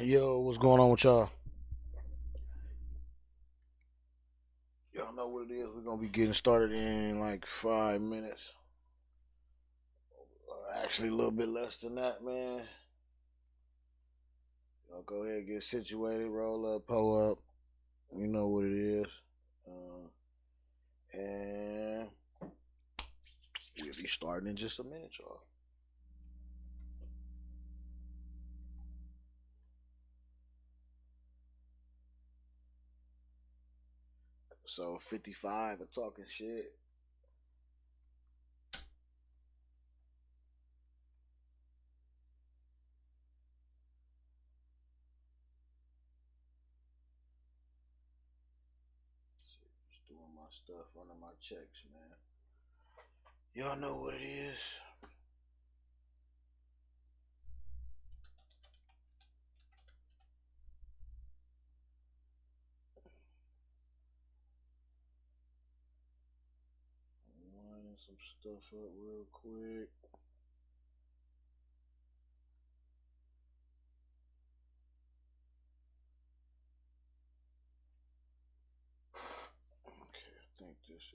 Yo, what's going on with y'all? Y'all know what it is. We're gonna be getting started in like 5 minutes. Actually, a little bit less than that, man. Y'all go ahead, get situated, roll up, pull up. You know what it is. And we'll be starting in just a minute, y'all. So 55 of talking shit. Just doing my stuff, running my checks, man. Y'all know what it is. Lining some stuff up real quick. Okay, I think this is.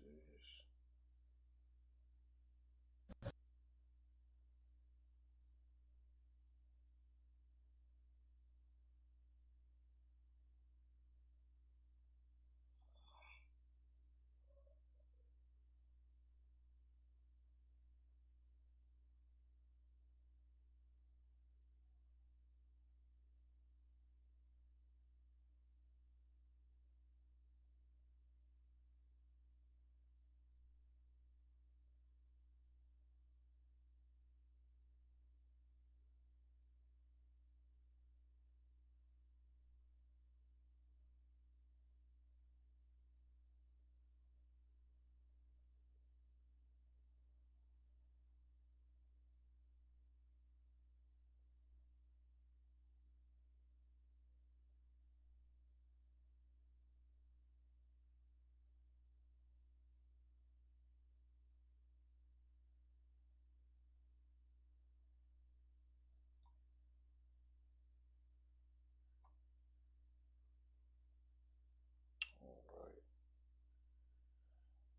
All right.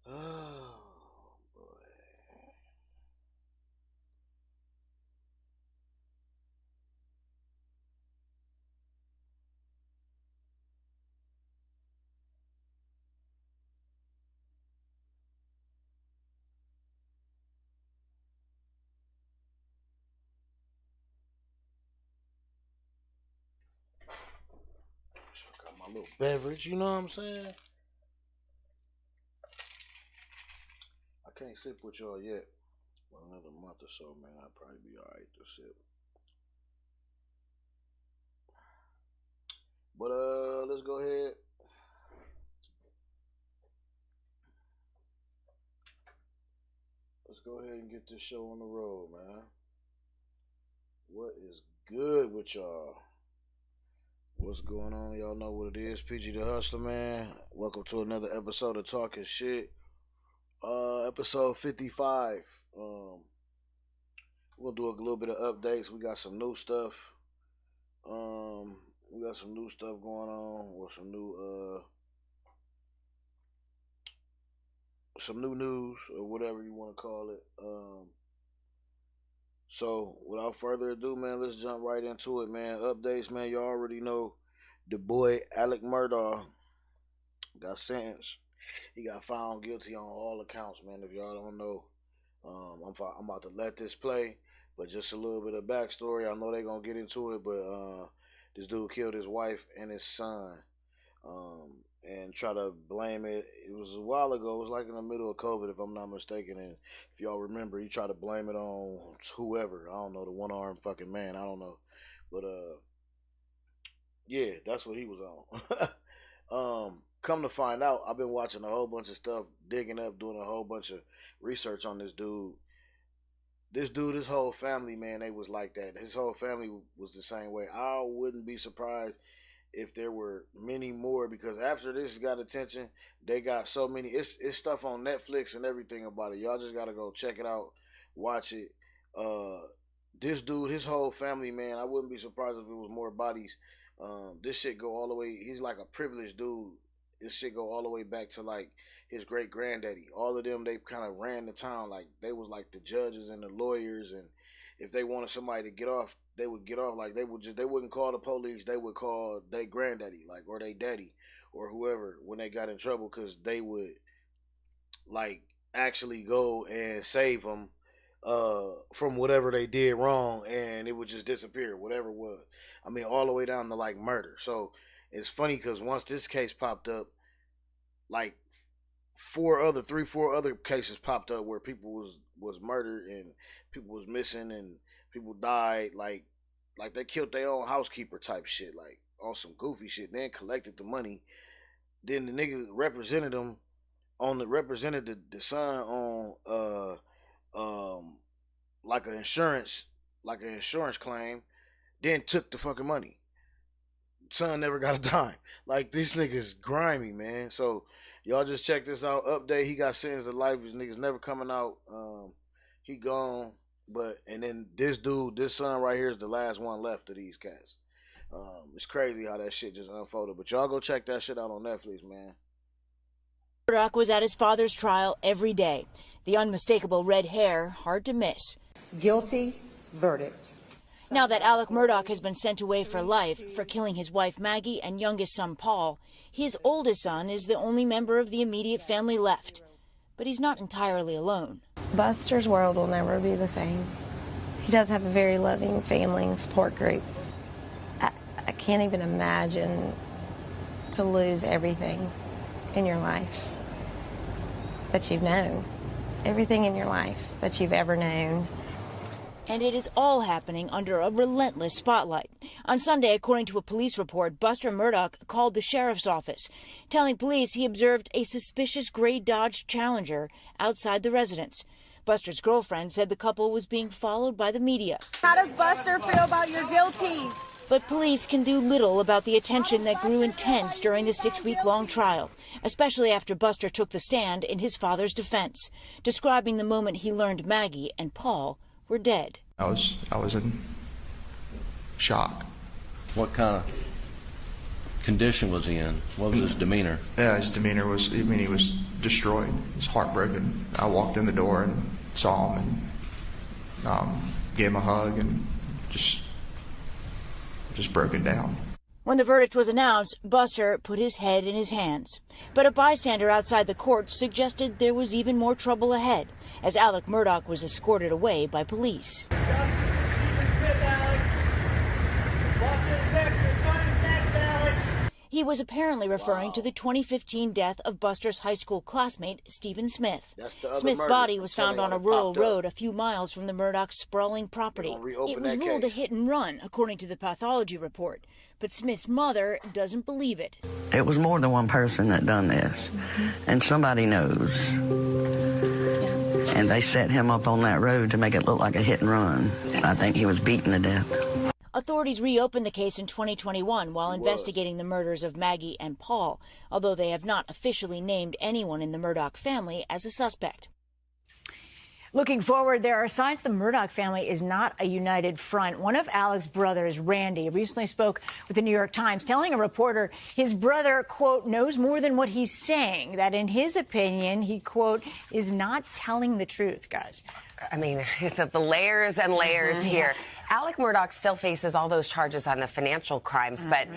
Oh boy. So I got my little beverage, you know what I'm saying? I can't sip with y'all yet. But another month or so, man, I'll probably be alright to sip. But let's go ahead. Let's go ahead and get this show on the road, man. What is good with y'all? What's going on? Y'all know what it is. PG the Hustler, man. Welcome to another episode of Talking Shit. Episode 55. We'll do a little bit of updates. We got some new stuff. We got some new stuff going on, or some new news, or whatever you want to call it. So without further ado, man, let's jump right into it, man. Updates, man. You already know the boy Alec Murdaugh got sentenced. He got found guilty on all accounts, man. If y'all don't know, I'm about to let this play, but just a little bit of backstory. I know they gonna get into it, but this dude killed his wife and his son, and try to blame it. It was a while ago. It was like in the middle of COVID, if I'm not mistaken. And if y'all remember, he tried to blame it on whoever. I don't know, the one armed fucking man. I don't know, but yeah, that's what he was on. Come to find out, I've been watching a whole bunch of stuff, digging up, doing a whole bunch of research on this dude. This dude, his whole family, man, they was like that. His whole family was the same way. I wouldn't be surprised if there were many more, because after this got attention, they got so many. It's stuff on Netflix and everything about it. Y'all just gotta go check it out, watch it. Uh, this dude, his whole family, man, I wouldn't be surprised if it was more bodies. This shit go all the way. He's like a privileged dude. This shit go all the way back to like his great granddaddy. All of them, they kind of ran the town. Like they was like the judges and the lawyers, and if they wanted somebody to get off, they would get off. Like they wouldn't call the police. They would call their granddaddy, like, or their daddy, or whoever when they got in trouble, because they would like actually go and save them from whatever they did wrong, and it would just disappear, whatever it was. I mean, all the way down to like murder. So it's funny because once this case popped up, like three, four other cases popped up where people was murdered and people was missing and people died. Like they killed their own housekeeper type shit, like on some goofy shit. Then collected the money. Then the nigga represented them represented the son on like an insurance claim, then took the fucking money. Son never got a dime. Like, this nigga's grimy, man. So y'all just check this out. Update, he got sentenced to life. His niggas never coming out. He gone. But and then this dude, this son right here is the last one left of these cats. It's crazy how that shit just unfolded. But y'all go check that shit out on Netflix, man. Murdaugh was at his father's trial every day. The unmistakable red hair, hard to miss. Guilty verdict. Now that Alec Murdaugh has been sent away for life for killing his wife Maggie and youngest son Paul, his oldest son is the only member of the immediate family left. But he's not entirely alone. Buster's world will never be the same. He does have a very loving family and support group. I can't even imagine to lose everything in your life that you've known. Everything in your life that you've ever known. And it is all happening under a relentless spotlight. On Sunday, according to a police report, Buster Murdaugh called the sheriff's office, telling police he observed a suspicious gray Dodge Challenger outside the residence. Buster's girlfriend said the couple was being followed by the media. How does Buster feel about your guilty? But police can do little about the attention that grew intense during the 6-week-long trial, especially after Buster took the stand in his father's defense, describing the moment he learned Maggie and Paul were dead. I was in shock. What kind of condition was he in? What was his demeanor? Yeah, his demeanor was, he was destroyed. He was heartbroken. I walked in the door and saw him and gave him a hug and just broken down. When the verdict was announced, Buster put his head in his hands. But a bystander outside the court suggested there was even more trouble ahead, as Alec Murdaugh was escorted away by police. He was apparently referring to the 2015 death of Buster's high school classmate, Stephen Smith. Smith's body was found on a rural road a few miles from the Murdaugh sprawling property. It was ruled a hit and run, according to the pathology report. But Smith's mother doesn't believe it. It was more than one person that done this, and somebody knows. And they set him up on that road to make it look like a hit and run. I think he was beaten to death. Authorities reopened the case in 2021 while investigating the murders of Maggie and Paul, although they have not officially named anyone in the Murdaugh family as a suspect. Looking forward, there are signs the Murdaugh family is not a united front. One of Alec's brothers, Randy, recently spoke with the New York Times, telling a reporter his brother, quote, knows more than what he's saying, that in his opinion, he, quote, is not telling the truth, guys. I mean, the layers and layers here. Alec Murdaugh still faces all those charges on the financial crimes, but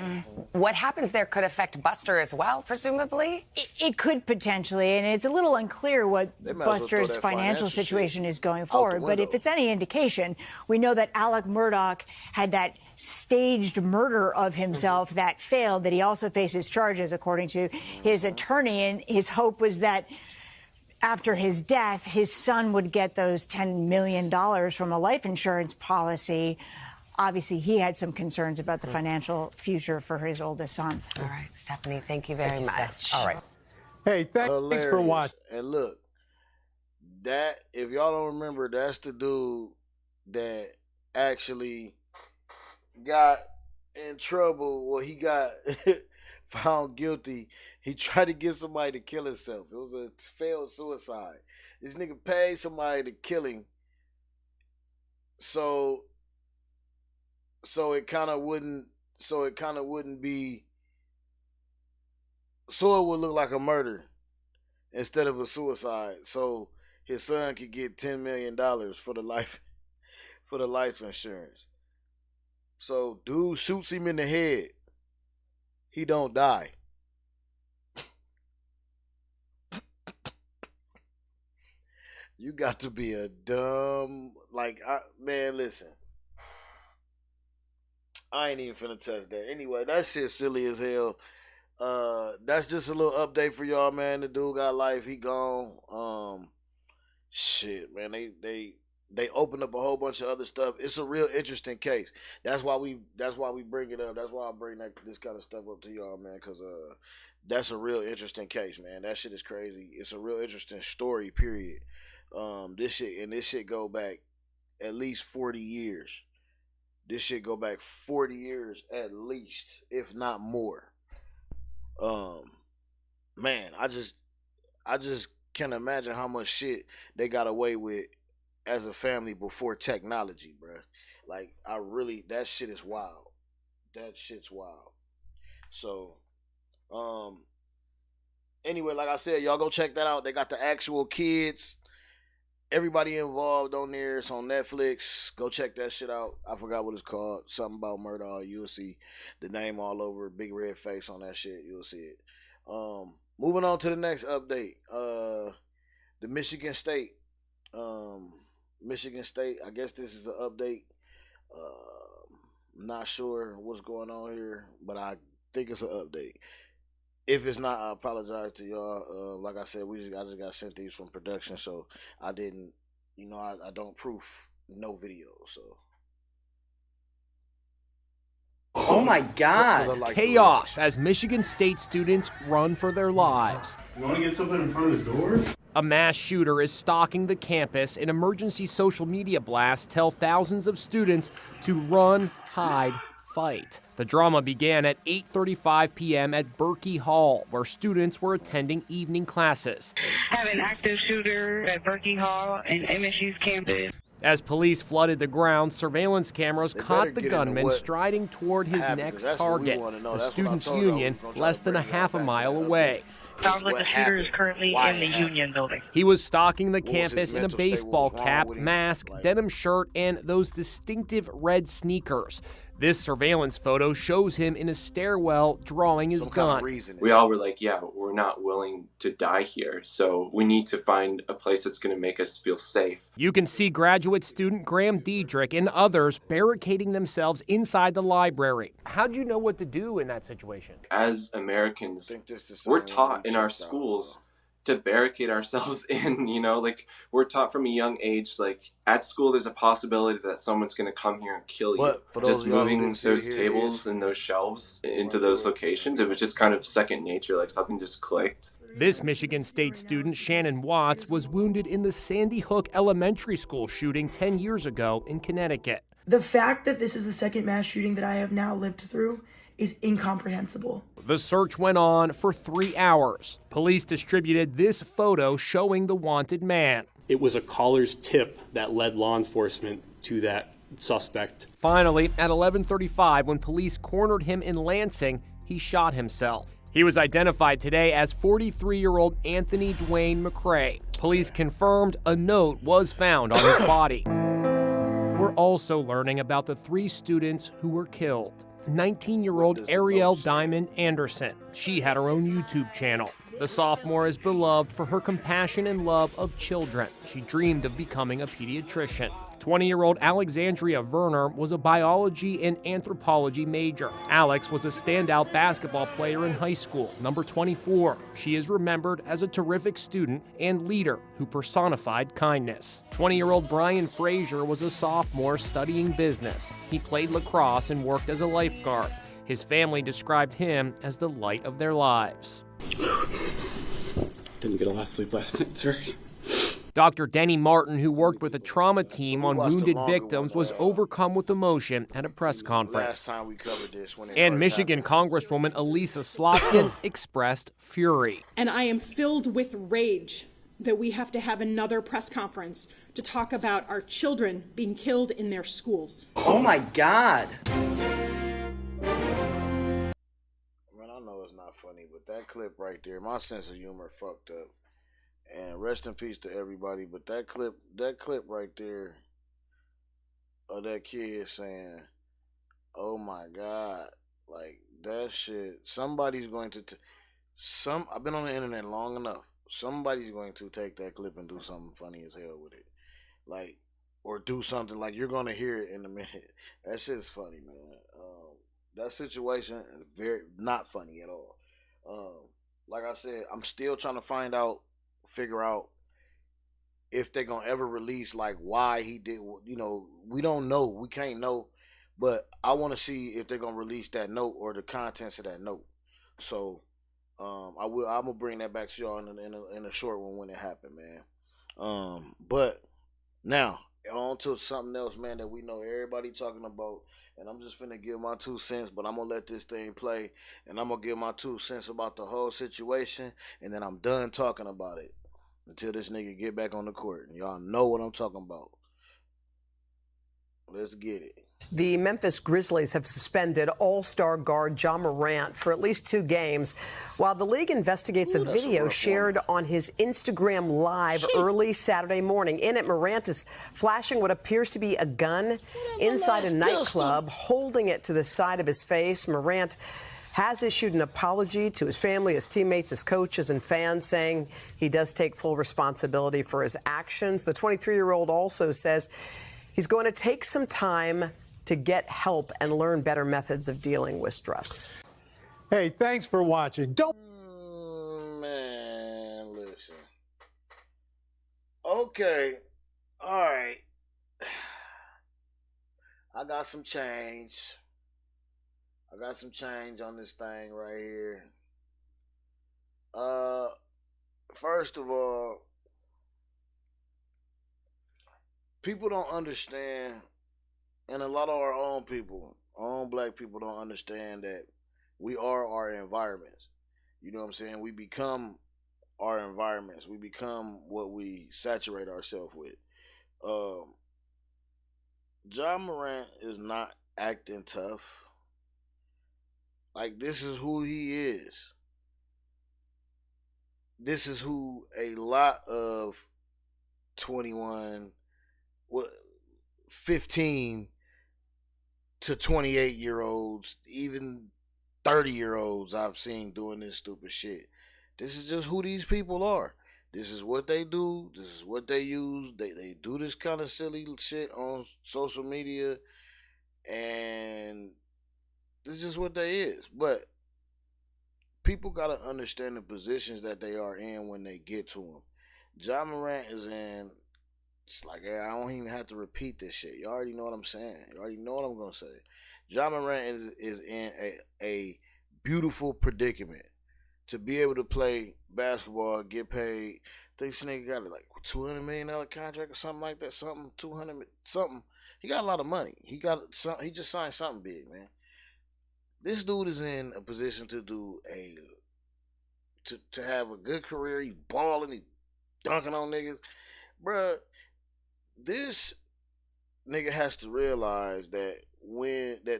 what happens there could affect Buster as well, presumably? It could potentially, and it's a little unclear what Buster's financial situation is going forward. But if it's any indication, we know that Alec Murdaugh had that staged murder of himself that failed, that he also faces charges, according to his attorney, and his hope was that after his death, his son would get those $10 million from a life insurance policy. Obviously, he had some concerns about the financial future for his oldest son. All right, Stephanie, thank you very much. All right. Hey, thanks for watching. And look, that, if y'all don't remember, that's the dude that actually got in trouble. Well, he got found guilty. He tried to get somebody to kill himself. It was a failed suicide. This nigga paid somebody to kill him. So so it kind of wouldn't be. So it would look like a murder instead of a suicide. So his son could get $10 million for the life insurance. So dude shoots him in the head. He don't die. You got to be a dumb, man, listen. I ain't even finna touch that. Anyway, that shit silly as hell. That's just a little update for y'all, man. The dude got life, he gone. Shit, man, they opened up a whole bunch of other stuff. It's a real interesting case. That's why we bring it up. That's why I bring this kind of stuff up to y'all, man, because that's a real interesting case, man. That shit is crazy. It's a real interesting story, period. This shit go back at least 40 years. This shit go back 40 years at least, if not more. Man, I just can't imagine how much shit they got away with as a family before technology, bruh. Like, that shit is wild. That shit's wild. So, anyway, like I said, y'all go check that out. They got the actual kids. Everybody involved on there. It's on Netflix. Go check that shit out. I forgot what it's called. Something about murder. You'll see the name all over. Big red face on that shit. You'll see it. Moving on to the next update. The Michigan State. I guess this is an update. I'm not sure what's going on here, but I think it's an update. If it's not, I apologize to y'all. Like I said, I just got sent these from production, so I didn't, I don't proof no video, so. Oh my God! Chaos as Michigan State students run for their lives. You want to get something in front of the door? A mass shooter is stalking the campus, and emergency social media blasts tell thousands of students to run, hide, fight. The drama began at 8:35 p.m. at Berkey Hall, where students were attending evening classes. Have an active shooter at Berkey Hall and MSU's campus. As police flooded the ground, surveillance cameras caught the gunman striding toward his next target, the Students' Union, less than a half a mile away. Sounds like the shooter is currently in the Union building. He was stalking the campus in a baseball cap, mask, denim shirt, and those distinctive red sneakers. This surveillance photo shows him in a stairwell drawing his gun. We all were like, yeah, we're not willing to die here, so we need to find a place that's going to make us feel safe. You can see graduate student Graham Diedrich and others barricading themselves inside the library. How'd you know what to do in that situation? As Americans, we're taught in our schools to barricade ourselves in, we're taught from a young age, at school there's a possibility that someone's going to come here and kill you. Just moving those tables and those shelves into those locations, it was just kind of second nature, something just clicked. This Michigan State student, Shannon Watts, was wounded in the Sandy Hook Elementary School shooting 10 years ago in Connecticut. The fact that this is the second mass shooting that I have now lived through is incomprehensible. The search went on for 3 hours. Police distributed this photo showing the wanted man. It was a caller's tip that led law enforcement to that suspect. Finally, at 11:35, when police cornered him in Lansing, he shot himself. He was identified today as 43-year-old Anthony Dwayne McCrae. Police confirmed a note was found on his body. We're also learning about the 3 students who were killed. 19-year-old Ariel Diamond Anderson. She had her own YouTube channel. The sophomore is beloved for her compassion and love of children. She dreamed of becoming a pediatrician. 20-year-old Alexandria Verner was a biology and anthropology major. Alex was a standout basketball player in high school, number 24. She is remembered as a terrific student and leader who personified kindness. 20-year-old Brian Frazier was a sophomore studying business. He played lacrosse and worked as a lifeguard. His family described him as the light of their lives. Didn't get a lot of sleep last night, sorry. Dr. Denny Martin, who worked with a trauma team on wounded victims, was overcome with emotion at a press conference. And Michigan Congresswoman Elisa Slotkin expressed fury. And I am filled with rage that we have to have another press conference to talk about our children being killed in their schools. Oh my God. Man, I know it's not funny, but that clip right there, my sense of humor fucked up. And rest in peace to everybody, but that clip right there of that kid saying, "Oh my God," like that shit. Somebody's going to I've been on the internet long enough. Somebody's going to take that clip and do something funny as hell with it, like, or do something like you're gonna hear it in a minute. That shit's funny, man. That situation is very not funny at all. Like I said, I'm still trying to figure out if they're gonna ever release like why he did. We don't know. We can't know. But I want to see if they're gonna release that note or the contents of that note. So I'm gonna bring that back to y'all in a short one when it happened, man. But now on to something else, man, that we know everybody talking about. And I'm just finna give my 2 cents, but I'm gonna let this thing play, and I'm gonna give my 2 cents about the whole situation, and then I'm done talking about it until this nigga get back on the court. And y'all know what I'm talking about. Let's get it. The Memphis Grizzlies have suspended all-star guard Ja Morant for at least 2 games, while the league investigates a video shared on his Instagram Live early Saturday morning. In it, Morant is flashing what appears to be a gun inside a nightclub, holding it to the side of his face. Morant has issued an apology to his family, his teammates, his coaches, and fans, saying he does take full responsibility for his actions. The 23-year-old also says he's going to take some time to get help and learn better methods of dealing with stress. Hey, thanks for watching. Man, listen. Okay. All right. I got some change. On this thing right here. First of all, people don't understand, and a lot of our own black people don't understand that we are our environments. You know what I'm saying? We become our environments. We become what we saturate ourselves with. Ja Morant is not acting tough. Like, this is who he is. This is who a lot of 21, 15 to 28-year-olds, even 30-year-olds I've seen doing this stupid shit. This is just who these people are. This is what they do. This is what they use. They do this kind of silly shit on social media, and this is just what they is. But people got to understand the positions that they are in when they get to them. Ja Morant is in, it's like, I don't even have to repeat this shit. You already know what I'm saying. You already know what I'm going to say. Ja Morant is in a beautiful predicament to be able to play basketball, get paid. I think this nigga got like $200 million contract or something like that. Something. He got a lot of money. He just signed something big, man. This dude is in a position to do to have a good career. He's balling. He's dunking on niggas. Bruh, this nigga has to realize that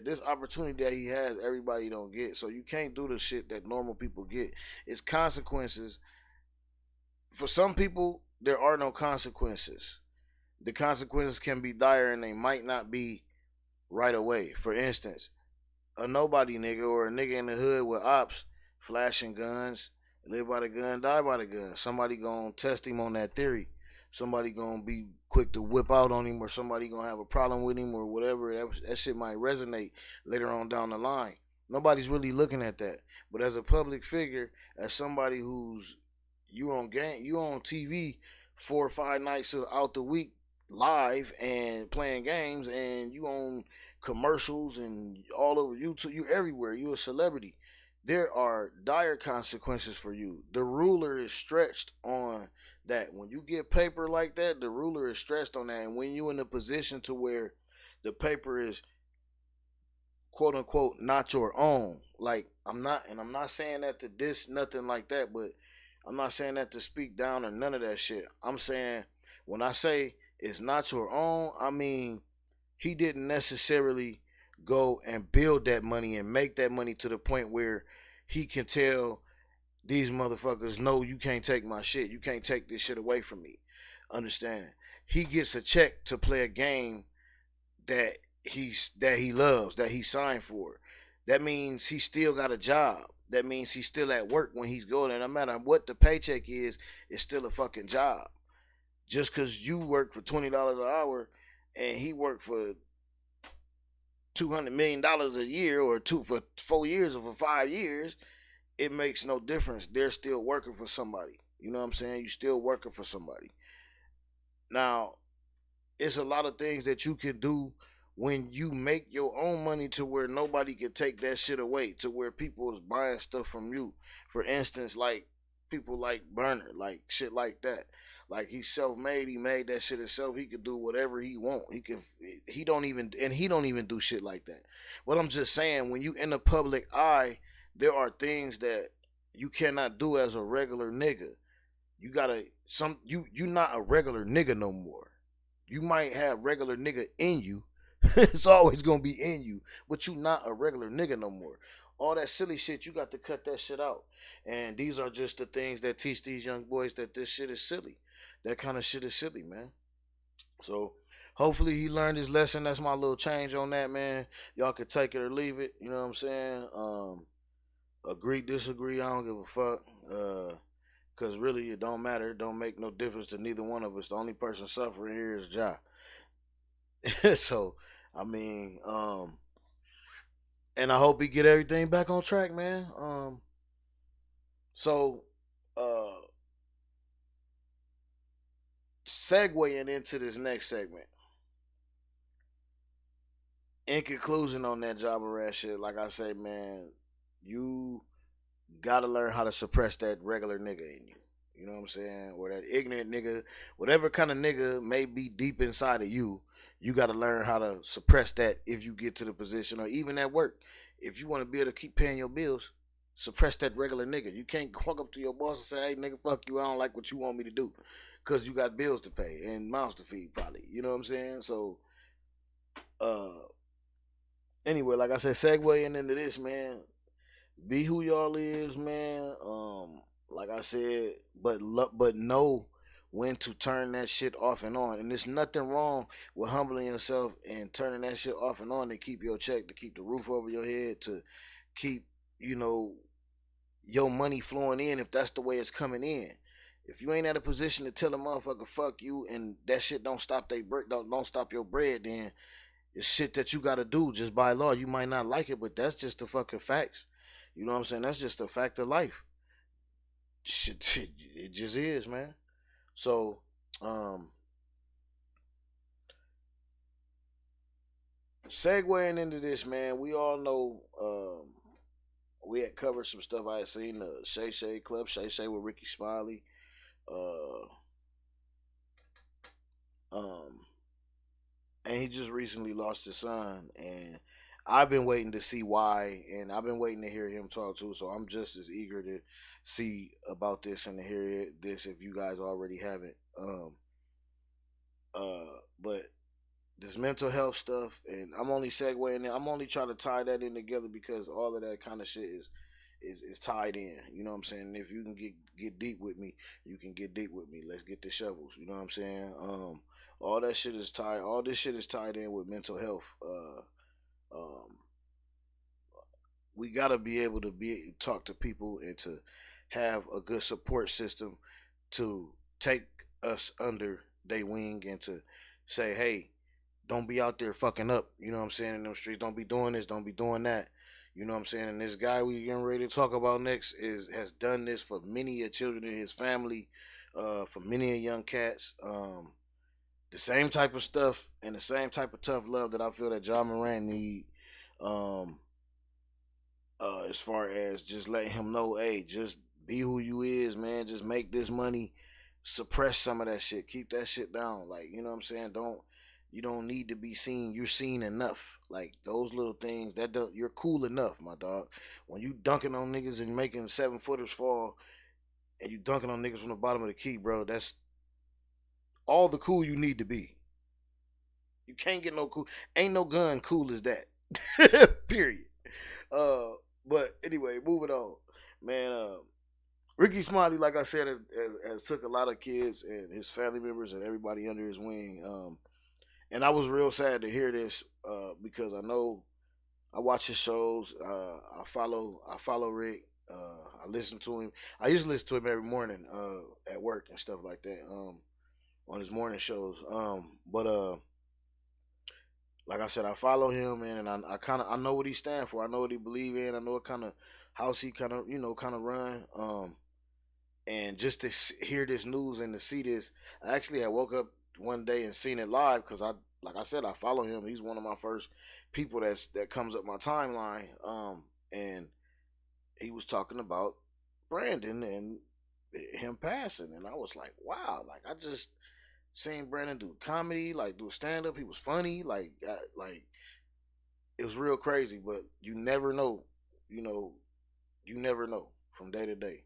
this opportunity that he has, everybody don't get. So you can't do the shit that normal people get. It's consequences. For some people, there are no consequences. The consequences can be dire and they might not be right away. For instance, a nobody nigga or a nigga in the hood with ops flashing guns, live by the gun, die by the gun. Somebody gonna test him on that theory. Somebody gonna be quick to whip out on him, or somebody gonna have a problem with him, or whatever. That shit might resonate later on down the line. Nobody's really looking at that. But as a public figure, as somebody who's you on TV 4 or 5 nights out the week live and playing games, and you on commercials and all over YouTube, you everywhere, you a celebrity. There are dire consequences for you. The ruler is stretched on that. When you get paper like that, the ruler is stretched on that. And when you in a position to where the paper is quote unquote not your own, like I'm not saying that to diss nothing like that, but I'm not saying that to speak down or none of that shit. I'm saying when I say it's not your own, I mean he didn't necessarily go and build that money and make that money to the point where he can tell these motherfuckers, no, you can't take my shit. You can't take this shit away from me. Understand? He gets a check to play a game that he loves, that he signed for. That means he still got a job. That means he's still at work when he's going. And no matter what the paycheck is, it's still a fucking job. Just because you work for $20 an hour and he worked for $200 million a year or for 4 years or for 5 years, it makes no difference. They're still working for somebody. You know what I'm saying? You still working for somebody. Now, it's a lot of things that you can do when you make your own money to where nobody can take that shit away, to where people is buying stuff from you. For instance, like people like Burner, like shit like that. Like he's self-made, he made that shit himself. He could do whatever he want. He don't even do shit like that. What I'm just saying, when you in the public eye, there are things that you cannot do as a regular nigga. You're not a regular nigga no more. You might have regular nigga in you. It's always gonna be in you, but you not a regular nigga no more. All that silly shit, you got to cut that shit out. And these are just the things that teach these young boys that this shit is silly. That kind of shit is silly, man. So hopefully he learned his lesson. That's my little change on that, man. Y'all can take it or leave it. You know what I'm saying? Agree, disagree, I don't give a fuck. Cause really it don't matter. It don't make no difference to neither one of us. The only person suffering here is Ja. So, I mean, and I hope he get everything back on track, man. So, segueing into this next segment. In conclusion on that Jabba Rat shit, like I say, man, you gotta learn how to suppress that regular nigga in you. You know what I'm saying? Or that ignorant nigga, whatever kind of nigga may be deep inside of you, you gotta learn how to suppress that if you get to the position, or even at work. If you want to be able to keep paying your bills, suppress that regular nigga. You can't walk up to your boss and say, hey nigga, fuck you, I don't like what you want me to do. Cause you got bills to pay and mouths to feed probably. You know what I'm saying? So anyway, like I said, segueing into this, man, be who y'all is, man. Like I said, but know when to turn that shit off and on. And there's nothing wrong with humbling yourself and turning that shit off and on to keep your check, to keep the roof over your head, to keep, your money flowing in if that's the way it's coming in. If you ain't at a position to tell a motherfucker fuck you and that shit don't stop don't stop your bread, then it's shit that you gotta do just by law. You might not like it, but that's just the fucking facts. You know what I'm saying? That's just a fact of life. Shit, it just is, man. So, segueing into this, man, we all know, we had covered some stuff I had seen, the Shay Shay Club, Shay Shay with Rickey Smiley, and he just recently lost his son, and I've been waiting to see why, and I've been waiting to hear him talk too, so I'm just as eager to see about this and to hear this if you guys already haven't. But this mental health stuff, and I'm only segueing in, I'm only trying to tie that in together because all of that kind of shit is tied in. You know what I'm saying? If you can get deep with me, you can get deep with me. Let's get the shovels. You know what I'm saying? All that shit is tied. All this shit is tied in with mental health. We gotta be able to talk to people and to have a good support system to take us under their wing and to say, hey, don't be out there fucking up. You know what I'm saying? In them streets, don't be doing this, don't be doing that. You know what I'm saying? And this guy we getting ready to talk about next has done this for many children in his family, for many young cats. The same type of stuff and the same type of tough love that I feel that Ja Morant need. As far as just letting him know, hey, just be who you is, man. Just make this money. Suppress some of that shit. Keep that shit down. Like, you know what I'm saying? You don't need to be seen. You're seen enough. Like those little things you're cool enough, my dog. When you dunking on niggas and making 7-footers fall, and you dunking on niggas from the bottom of the key, bro, that's all the cool you need to be. You can't get no cool. Ain't no gun cool as that. Period. But anyway, moving on. Man, Rickey Smiley, like I said, has took a lot of kids and his family members and everybody under his wing. And I was real sad to hear this because I know I watch his shows. I follow Rick. I listen to him. I used to listen to him every morning at work and stuff like that on his morning shows. But like I said, I follow him, man, and I know what he stands for. I know what he believe in. I know what kind of house he kind of run. And just to hear this news and to see this, I actually had woke up one day and seen it live because like I said, I follow him. He's one of my first people that comes up my timeline. And he was talking about Brandon and him passing, and I was like, wow, like I just seen Brandon do comedy, like do stand up. He was funny, like it was real crazy. But you never know, you never know from day to day.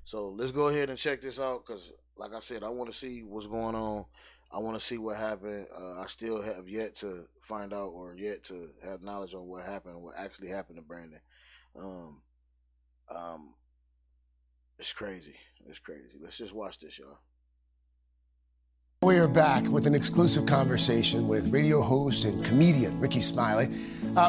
So let's go ahead and check this out because, like I said, I want to see what's going on. I want to see what happened. I still have yet to find out or yet to have knowledge on what happened, what actually happened to Brandon. It's crazy. It's crazy. Let's just watch this, y'all. We are back with an exclusive conversation with radio host and comedian Rickey Smiley.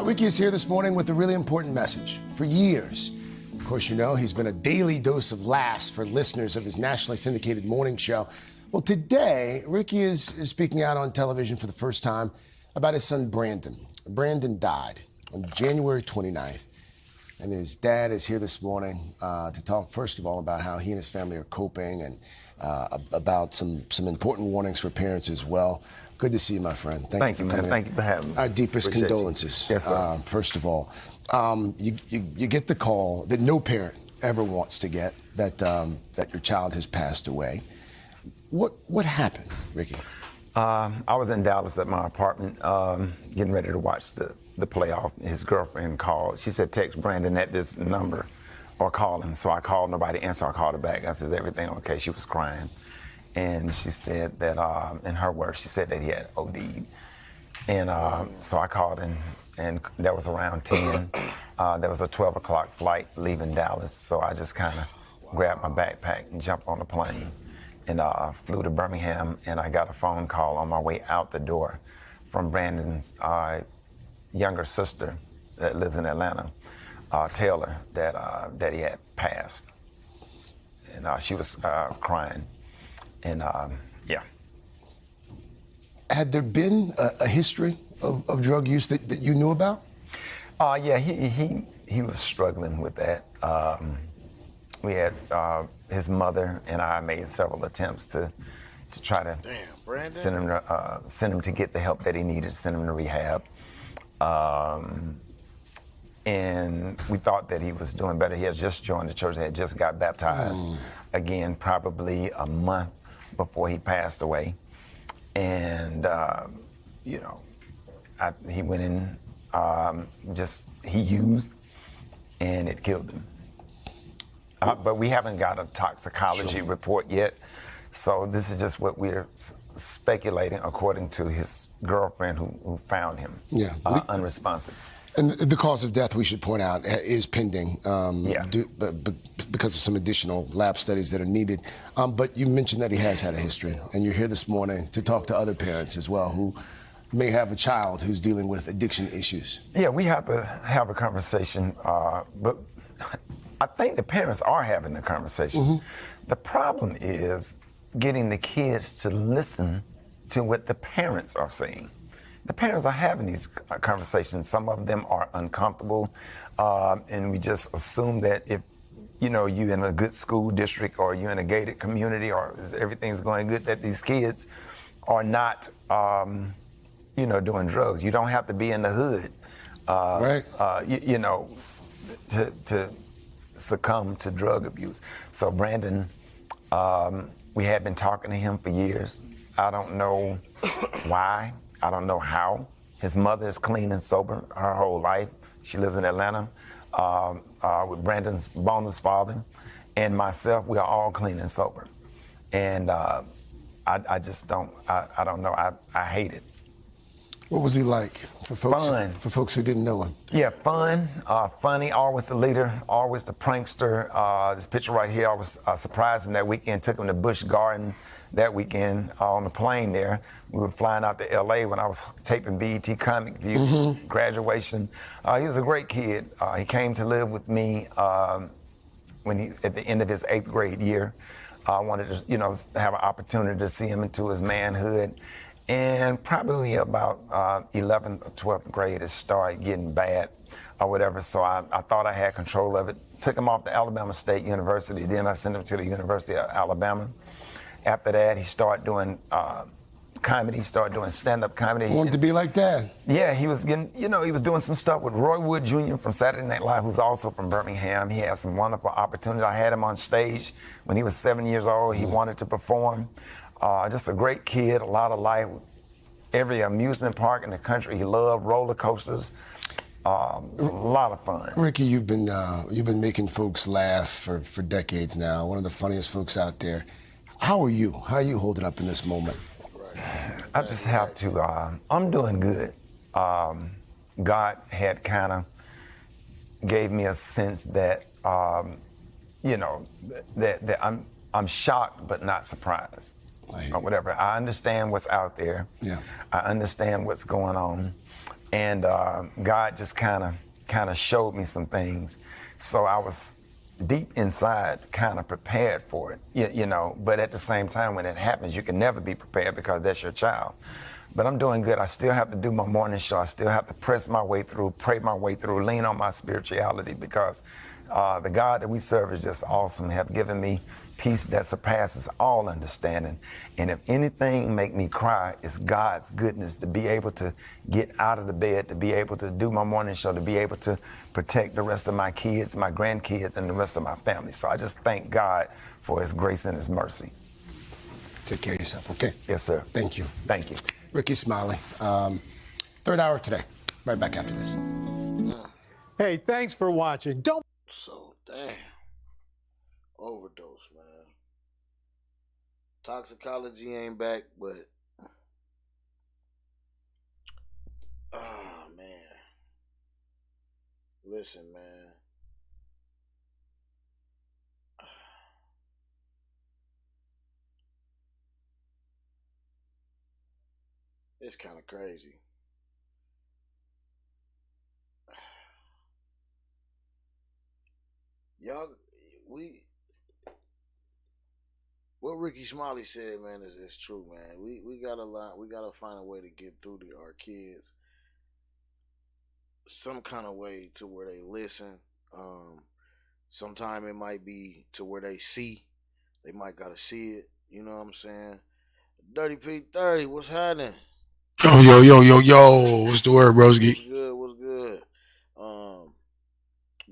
Rickey is here this morning with a really important message. For years, of course, you know, he's been a daily dose of laughs for listeners of his nationally syndicated morning show. Well, today, Rickey is speaking out on television for the first time about his son, Brandon. Brandon died on January 29th, and his dad is here this morning to talk, first of all, about how he and his family are coping and about some important warnings for parents as well. Good to see you, my friend. Thank you, man. Thank you for having me. Our deepest Appreciate condolences. You. Yes, sir. First of all, you get the call that no parent ever wants to get that your child has passed away. What happened, Rickey? I was in Dallas at my apartment getting ready to watch the playoff. His girlfriend called. She said, text Brandon at this number or call him. So I called, nobody answered. I called her back. I said, is everything okay? She was crying. And she said that, in her words, she said that he had OD'd. And so I called and that was around 10. There was a 12 o'clock flight leaving Dallas. So I just kind of grabbed my backpack and jumped on the plane and flew to Birmingham. And I got a phone call on my way out the door from Brandon's younger sister that lives in Atlanta, Taylor, that he had passed. And she was crying. And yeah. Had there been a history of drug use that you knew about? Yeah, he was struggling with that. We had his mother and I made several attempts to try to send him to get the help that he needed, send him to rehab. And we thought that he was doing better. He had just joined the church, he had just got baptized again, probably a month before he passed away. And, he went in, he used, and it killed him. But we haven't got a toxicology report yet. So this is just what we're speculating according to his girlfriend who found him unresponsive. And the cause of death, we should point out, is pending because of some additional lab studies that are needed. But you mentioned that he has had a history, and you're here this morning to talk to other parents as well who may have a child who's dealing with addiction issues. Yeah, we have to have a conversation, but I think the parents are having the conversation. The problem is getting the kids to listen to what the parents are saying. The parents are having these conversations. Some of them are uncomfortable, and we just assume that if you're in a good school district or you're in a gated community or everything's going good, that these kids are not, doing drugs. You don't have to be in the hood, to succumb to drug abuse. So Brandon, we had been talking to him for years. I don't know why. I don't know how. His mother is clean and sober her whole life. She lives in Atlanta with Brandon's bonus father. and myself, we are all clean and sober. And I just don't, I don't know, I hate it. What was he like for folks? Fun. For folks who didn't know him. Yeah, fun, funny, always the leader, always the prankster. This picture right here, I was surprised him that weekend, took him to Busch Garden that weekend on the plane there. We were flying out to LA when I was taping BET Comic View, graduation. He was a great kid. He came to live with me when he, at the end of his 8th grade year. I wanted to, you know, have an opportunity to see him into his manhood. And probably about 11th or 12th grade, it started getting bad or whatever. So I thought I had control of it. Took him off to Alabama State University. Then I sent him to the University of Alabama. After that, he started doing comedy. He started doing stand-up comedy. He wanted to be like Dad. Yeah, he was getting, you know, he was doing some stuff with Roy Wood Jr. from Saturday Night Live, who's also from Birmingham. He had some wonderful opportunities. I had him on stage when he was 7 years old. He wanted to perform. Just a great kid, a lot of life. Every amusement park in the country, he loved roller coasters. A lot of fun. Rickey, you've been making folks laugh for decades now. One of the funniest folks out there. How are you? How are you holding up in this moment? I just have to. I'm doing good. God had kind of gave me a sense that, you know, that I'm shocked but not surprised. Or whatever. I understand what's out there. Yeah. I understand what's going on, and God just kind of showed me some things. So I was deep inside, kind of prepared for it, you know. But at the same time, when it happens, you can never be prepared because that's your child. But I'm doing good. I still have to do my morning show. I still have to press my way through, pray my way through, lean on my spirituality because the God that we serve is just awesome. Have given me peace that surpasses all understanding. And if anything make me cry, it's God's goodness to be able to get out of the bed, to be able to do my morning show, to be able to protect the rest of my kids, my grandkids, and the rest of my family. So I just thank God for his grace and his mercy. Take care of yourself, okay? Yes, sir. Thank you. Thank you. Rickey Smiley. Third hour today. Right back after this. Hey, thanks for watching. Don't. So, damn. Overdose, man. Toxicology ain't back, but oh man. Listen, man. It's kind of crazy. Y'all, what Rickey Smiley said, man, is true, man. We gotta find a way to get through to our kids some kind of way to where they listen. Sometime it might be to where they see. They might gotta see it. You know what I'm saying? Dirty P30, what's happening? Yo. What's the word, broski? What's good?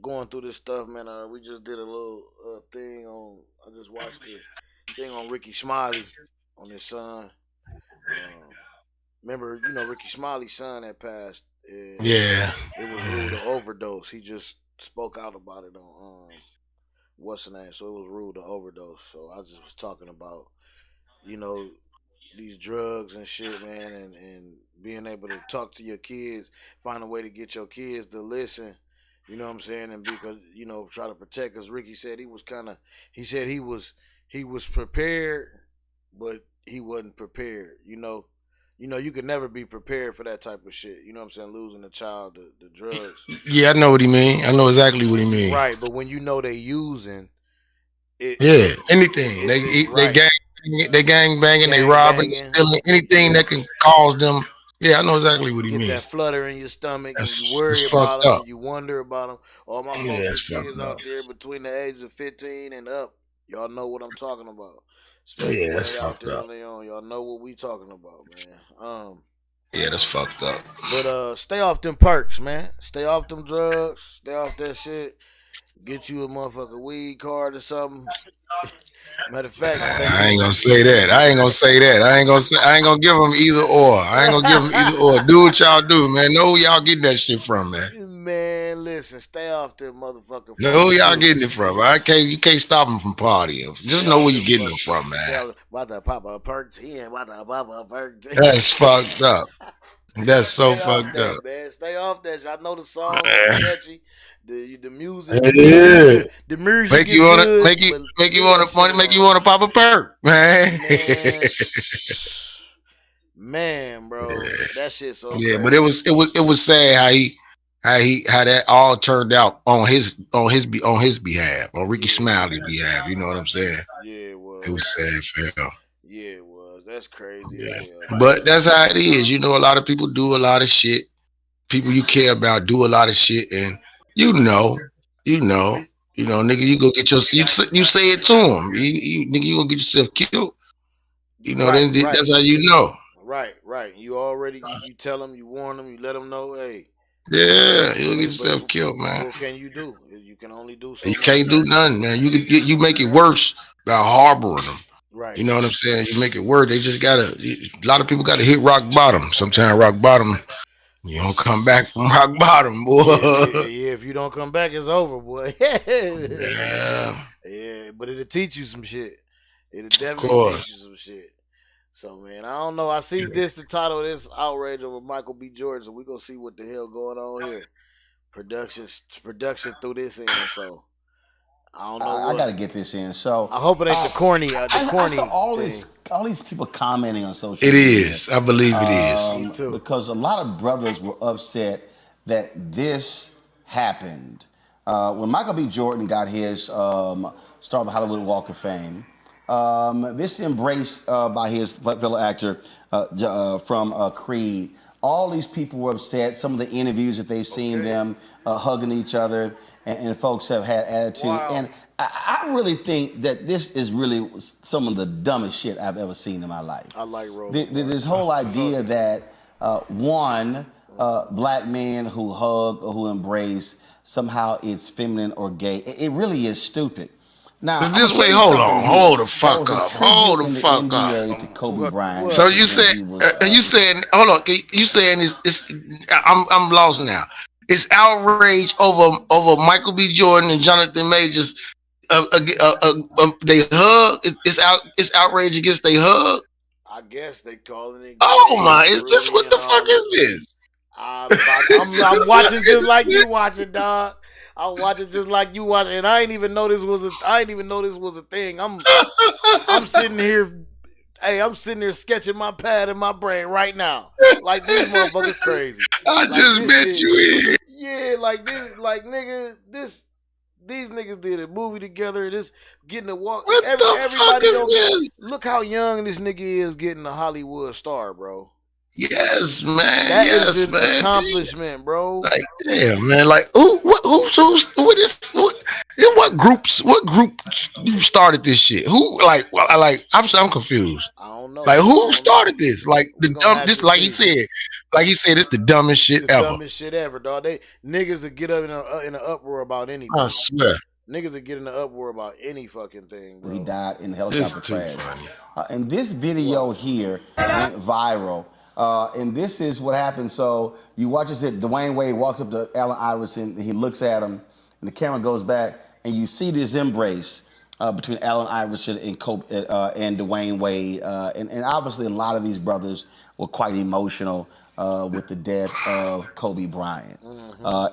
Going through this stuff, man. We just did a little thing on. I just watched the thing on Rickey Smiley on his son. Remember, you know, Rickey Smiley's son that passed. Yeah. It was ruled an overdose. He just spoke out about it on what's the name. So it was ruled an overdose. So I just was talking about, you know, these drugs and shit, man, and being able to talk to your kids, find a way to get your kids to listen. You know what I'm saying? And because, you know, try to protect. Because Rickey said he was prepared, but he wasn't prepared. You know, you could never be prepared for that type of shit. You know what I'm saying? Losing a child to drugs. Yeah, I know what he mean. I know exactly what he mean. Right, but when you know they using it. Yeah, anything. They gang banging, they robbing, stealing, anything that can cause them. Yeah, I know exactly what he mean. That flutter in your stomach, and you worry about them, and you wonder about them. All my folks with kids out there between the ages of 15 and up, y'all know what I'm talking about. Especially when they out there on their own, y'all know what we talking about, man. Yeah, that's fucked up. But stay off them perks, man. Stay off them drugs. Stay off that shit. Get you a motherfucking weed card or something. Matter of fact, I ain't gonna say that. I ain't gonna give them either or. I ain't gonna give them either or. Do what y'all do, man. Know who y'all getting that shit from, man. Man, listen, stay off the motherfucking phone. No, y'all getting it from? You can't stop them from partying. Just know where you're getting them from, man. About to pop a perk 10. About to pop a perk 10. That's fucked up. That's so fucked that, up. Man. Stay off that. I know the song is catchy. The music, Yeah. the music make you wanna pop a perk, man. Man, bro, that shit so. Yeah, crazy. but it was sad how that all turned out on his behalf, on Rickey Smiley behalf. You know what I'm saying? Yeah, it was. It was sad for him. Yeah, it was. That's crazy. Yeah. But that's how it is. You know, a lot of people do a lot of shit. People you care about do a lot of shit, and you know, nigga, you go get you say it to him. Nigga, you gonna get yourself killed. You know, that's how you know. Right. You already you tell them, you warn them, you let them know, hey. Yeah, you'll get yourself killed, man. What can you do? You can only do so you can't do nothing, man. You make it worse by harboring them. Right. You know what I'm saying? You make it worse. They just a lot of people gotta hit rock bottom. Sometimes rock bottom, you don't come back from rock bottom, boy. Yeah, if you don't come back, it's over, boy. Yeah, but it'll teach you some shit. It'll definitely teach you some shit. So, man, I don't know. I see the title of this outrage over Michael B. Jordan, so we're going to see what the hell going on here. Production through this end, so I don't know. I got to get this in. So I hope it ain't the corny I saw all these people commenting on social media. It is. I believe it is. Me too. Because a lot of brothers were upset that this happened. When Michael B. Jordan got his Star of the Hollywood Walk of Fame, this embrace by his fellow actor from Creed, all these people were upset. Some of the interviews that they've seen them hugging each other, and folks have had attitude. Wow. And I really think that this is really some of the dumbest shit I've ever seen in my life. I like this whole idea that one black man who hug or who embrace somehow it's feminine or gay. It really is stupid. Now, this way, hold the fuck up. To Kobe Bryant. So you saying, hold on, you saying it's I'm lost now. It's outrage over Michael B. Jordan and Jonathan Majors. They hug. It's outrage against they hug. I guess they calling it. Oh my! Is this what the fuck is this? I'm watching just like you watching, dog. I'm watching just like you watching, and I didn't even know this was a thing. I'm sitting here. Hey, I'm sitting here sketching my pad in my brain right now. Like, these motherfuckers crazy. I just met you in. Yeah, like this, like nigga, these niggas did a movie together. This getting a walk. What the fuck is this? Look how young this nigga is getting a Hollywood star, bro. Yes, man. That is an accomplishment, bro. Like, damn, man. Like, what group you started this shit? Who, I'm confused. I don't know. Like, who started this? Like, like he said, it's the dumbest shit ever. Dumbest shit ever, dog. Niggas will get up in an uproar about anything. I swear. Niggas will get in an uproar about any fucking thing, bro. He died in a helicopter crash. And this video here went viral. And this is what happened. So you watch this. Dwayne Wade walks up to Allen Iverson, and he looks at him, and the camera goes back, and you see this embrace between Allen Iverson and Dwayne Wade. And obviously a lot of these brothers were quite emotional with the death of Kobe Bryant.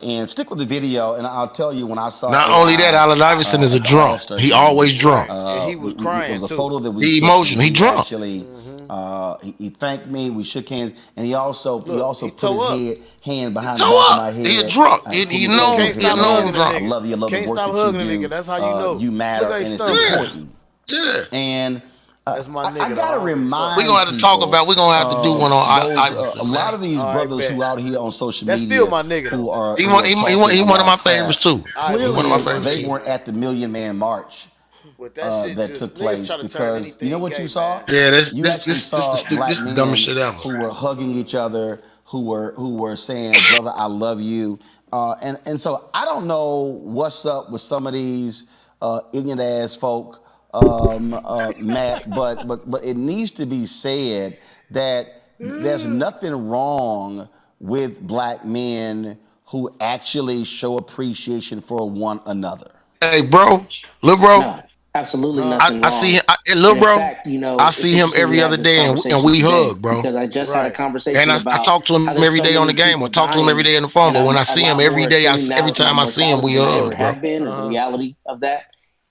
And stick with the video, and I'll tell you when I saw. Not only that, Allen Iverson is a drunk. He always drunk. He was crying It was too. a photo that we He emotional. He drunk. Actually, he thanked me. We shook hands, and he also put his hand behind my head. He drunk. He knows drunk. I love you. I love Can't the work stop that hugging you a do. nigga. That's how you know. You matter, and it's important. Yeah. And that's my nigga. I gotta remind. We're gonna have to talk about. We're gonna have to do one on Iverson. A lot of these brothers who out here on social media. That's still my nigga. Who are he one of my favorites too. Clearly, one of my favorites. They weren't at the Million Man March. That took place because you know what you saw? Yeah, this the dumbest shit ever. Who were hugging each other, who were saying, "Brother, I love you," and so I don't know what's up with some of these ignorant ass folk, Matt, but it needs to be said that there's nothing wrong with black men who actually show appreciation for one another. Hey, bro, little bro. No, absolutely nothing I wrong. see him, little And in bro. fact, you know, I it's see him interesting every we other have this day, and conversation we today hug, bro. because I just had a And conversation I about talk to how him there's every so day on many the game. I people talk to him every dying, day on the phone, and but when I'm I a see him lot every more day, attuned now every to my time I see him, we mortality than I ever hug, bro. have been, and the reality of that.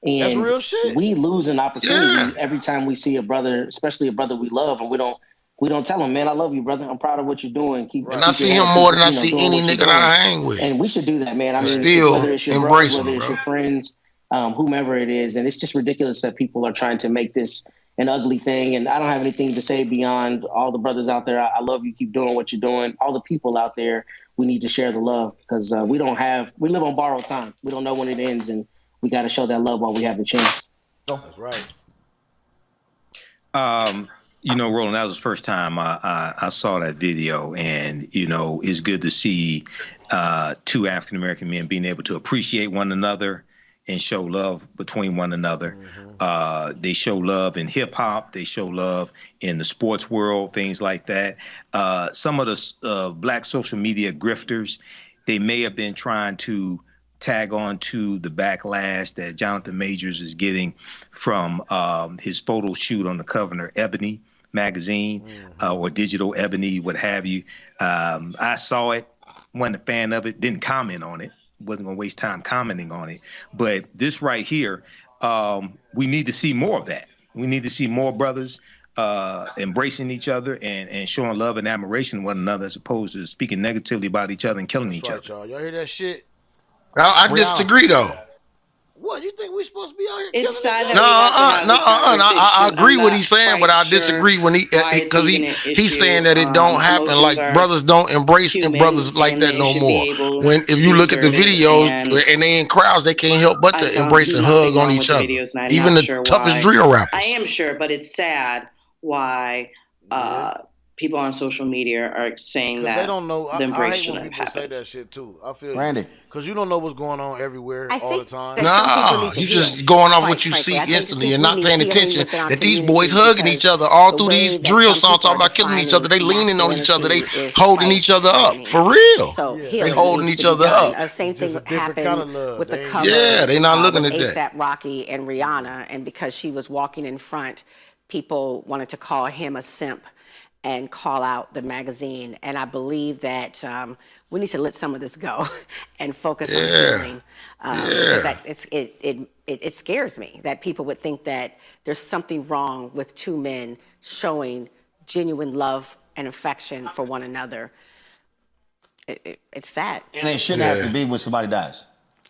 That's And real shit. we lose an opportunity every time we see a brother, especially a brother we love, and we don't tell him, man, I love you, brother. I'm proud of what you're doing. Keep And I keep your see head him up. more Keep, than I you know, see doing any what you're nigga that doing. I hang with. And we should do that, man. I And mean, still whether it's your embrace brothers, him, whether it's bro. your friends, whomever it is, and it's just ridiculous that people are trying to make this an ugly thing. And I don't have anything to say beyond all the brothers out there. I love you. Keep doing what you're doing. All the people out there, we need to share the love because we live on borrowed time. We don't know when it ends, and we got to show that love while we have the chance. That's right. You know, Roland, that was the first time I saw that video, and you know, it's good to see two African American men being able to appreciate one another and show love between one another. They show love in hip hop. They show love in the sports world, things like that. Some of the black social media grifters, they may have been trying to tag on to the backlash that Jonathan Majors is getting from his photo shoot on the cover of Ebony magazine or Digital Ebony, what have you. I saw it, wasn't a fan of it, didn't comment on it, wasn't going to waste time commenting on it. But this right here, we need to see more of that. We need to see more brothers embracing each other and showing love and admiration to one another as opposed to speaking negatively about each other and killing each other. Y'all hear that shit? I disagree, though. What, you think we supposed to be out here It's killing sad each that other? we have this I conversation. agree I'm what not he's saying, but quite I sure disagree when why it's because even an he's issue. saying that it don't happen. Like Emotions are brothers don't embrace human, brothers like and that they no should more. be able When if to you be look at the assertive, videos and and they in crowds, they can't help but I to found embrace and nothing hug on wrong each with the other. videos, and I'm Even not the sure toughest why. drill rappers. I am sure, but it's sad why people on social media are saying Because that they don't know. the I embrace hate when shouldn't people have say happened. that shit too. I feel Randy. because you don't know what's going on everywhere all the time. Nah, you just going off what you see instantly and not paying attention that these boys hugging each other all through these drill songs talking about killing each other. They leaning on each other. They holding each other up for real. So They holding each other up. Same thing happened kind of love. with the cover. Yeah, they not looking with at that. ASAP Rocky and Rihanna, and because she was walking in front, people wanted to call him a simp and call out the magazine. And I believe that we need to let some of this go and focus on healing. Because it scares me that people would think that there's something wrong with two men showing genuine love and affection for one another. It's sad. And it shouldn't have to be when somebody dies.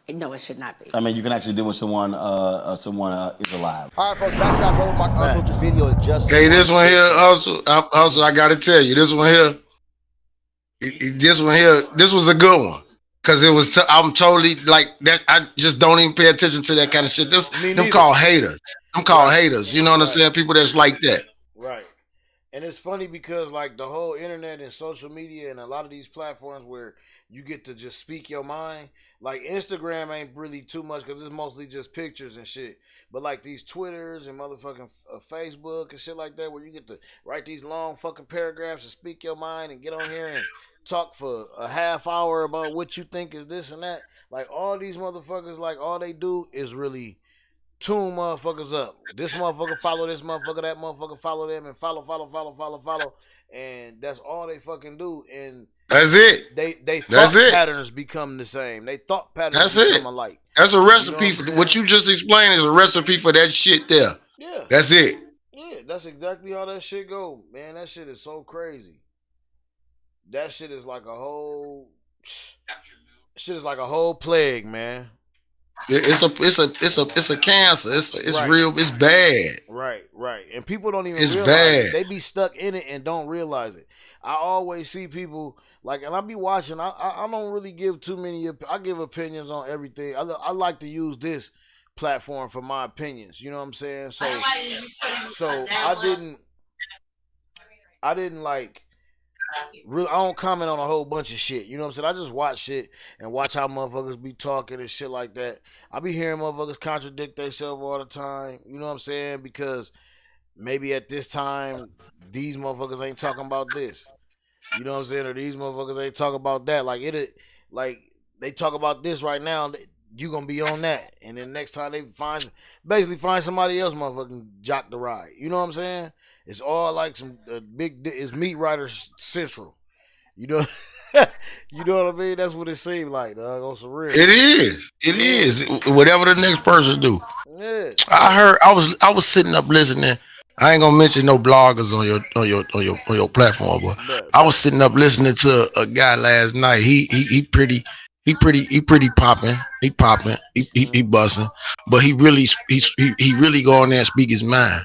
No, it should not be. I mean, you can actually do when someone is alive. All right, folks, back to that Roland Mark Unfiltered video. Just Hey, this one here also I got to tell you, this one here, this was a good one. Cause it was, I'm totally like that. I just don't even pay attention to that kind of shit. Them called haters. Them called haters. You know what I'm saying? People that's like that. Right. And it's funny because like the whole internet and social media and a lot of these platforms where you get to just speak your mind. Like Instagram ain't really too much because it's mostly just pictures and shit. But like these Twitters and motherfucking Facebook and shit like that where you get to write these long fucking paragraphs and speak your mind and get on here and talk for a half hour about what you think is this and that. Like all these motherfuckers, like all they do is really tune motherfuckers up. This motherfucker follow this motherfucker, that motherfucker follow them, and follow. And that's all they fucking do. And that's it. They thought patterns become the same. They thought patterns become alike. That's a recipe for what you just explained is a recipe for that shit there. Yeah. That's it. Yeah, that's exactly how that shit go. Man, that shit is so crazy. That shit is like a whole plague, man. It's a cancer. It's right. Real. It's bad. Right. And people don't even realize it. They be stuck in it and don't realize it. I always see people like, and I be watching. I don't really give too many. I give opinions on everything. I like to use this platform for my opinions. You know what I'm saying? So I didn't like. Really, I don't comment on a whole bunch of shit. You know what I'm saying? I just watch shit and watch how motherfuckers be talking and shit like that. I be hearing motherfuckers contradict themselves all the time. You know what I'm saying? Because maybe at this time, these motherfuckers ain't talking about this. You know what I'm saying? Or these motherfuckers ain't talking about that. Like like they talk about this right now, you gonna be on that, and then next time they basically find somebody else, motherfucking jock the ride. You know what I'm saying? It's all like some it's Meat Riders Central. You know, you know what I mean? That's what it seemed like, dog. On some real. It is. Whatever the next person do. Yeah. I was sitting up listening. I ain't gonna mention no bloggers on your platform, but I was sitting up listening to a guy last night. He pretty popping. He popping. He busting. But he really go on there and speak his mind.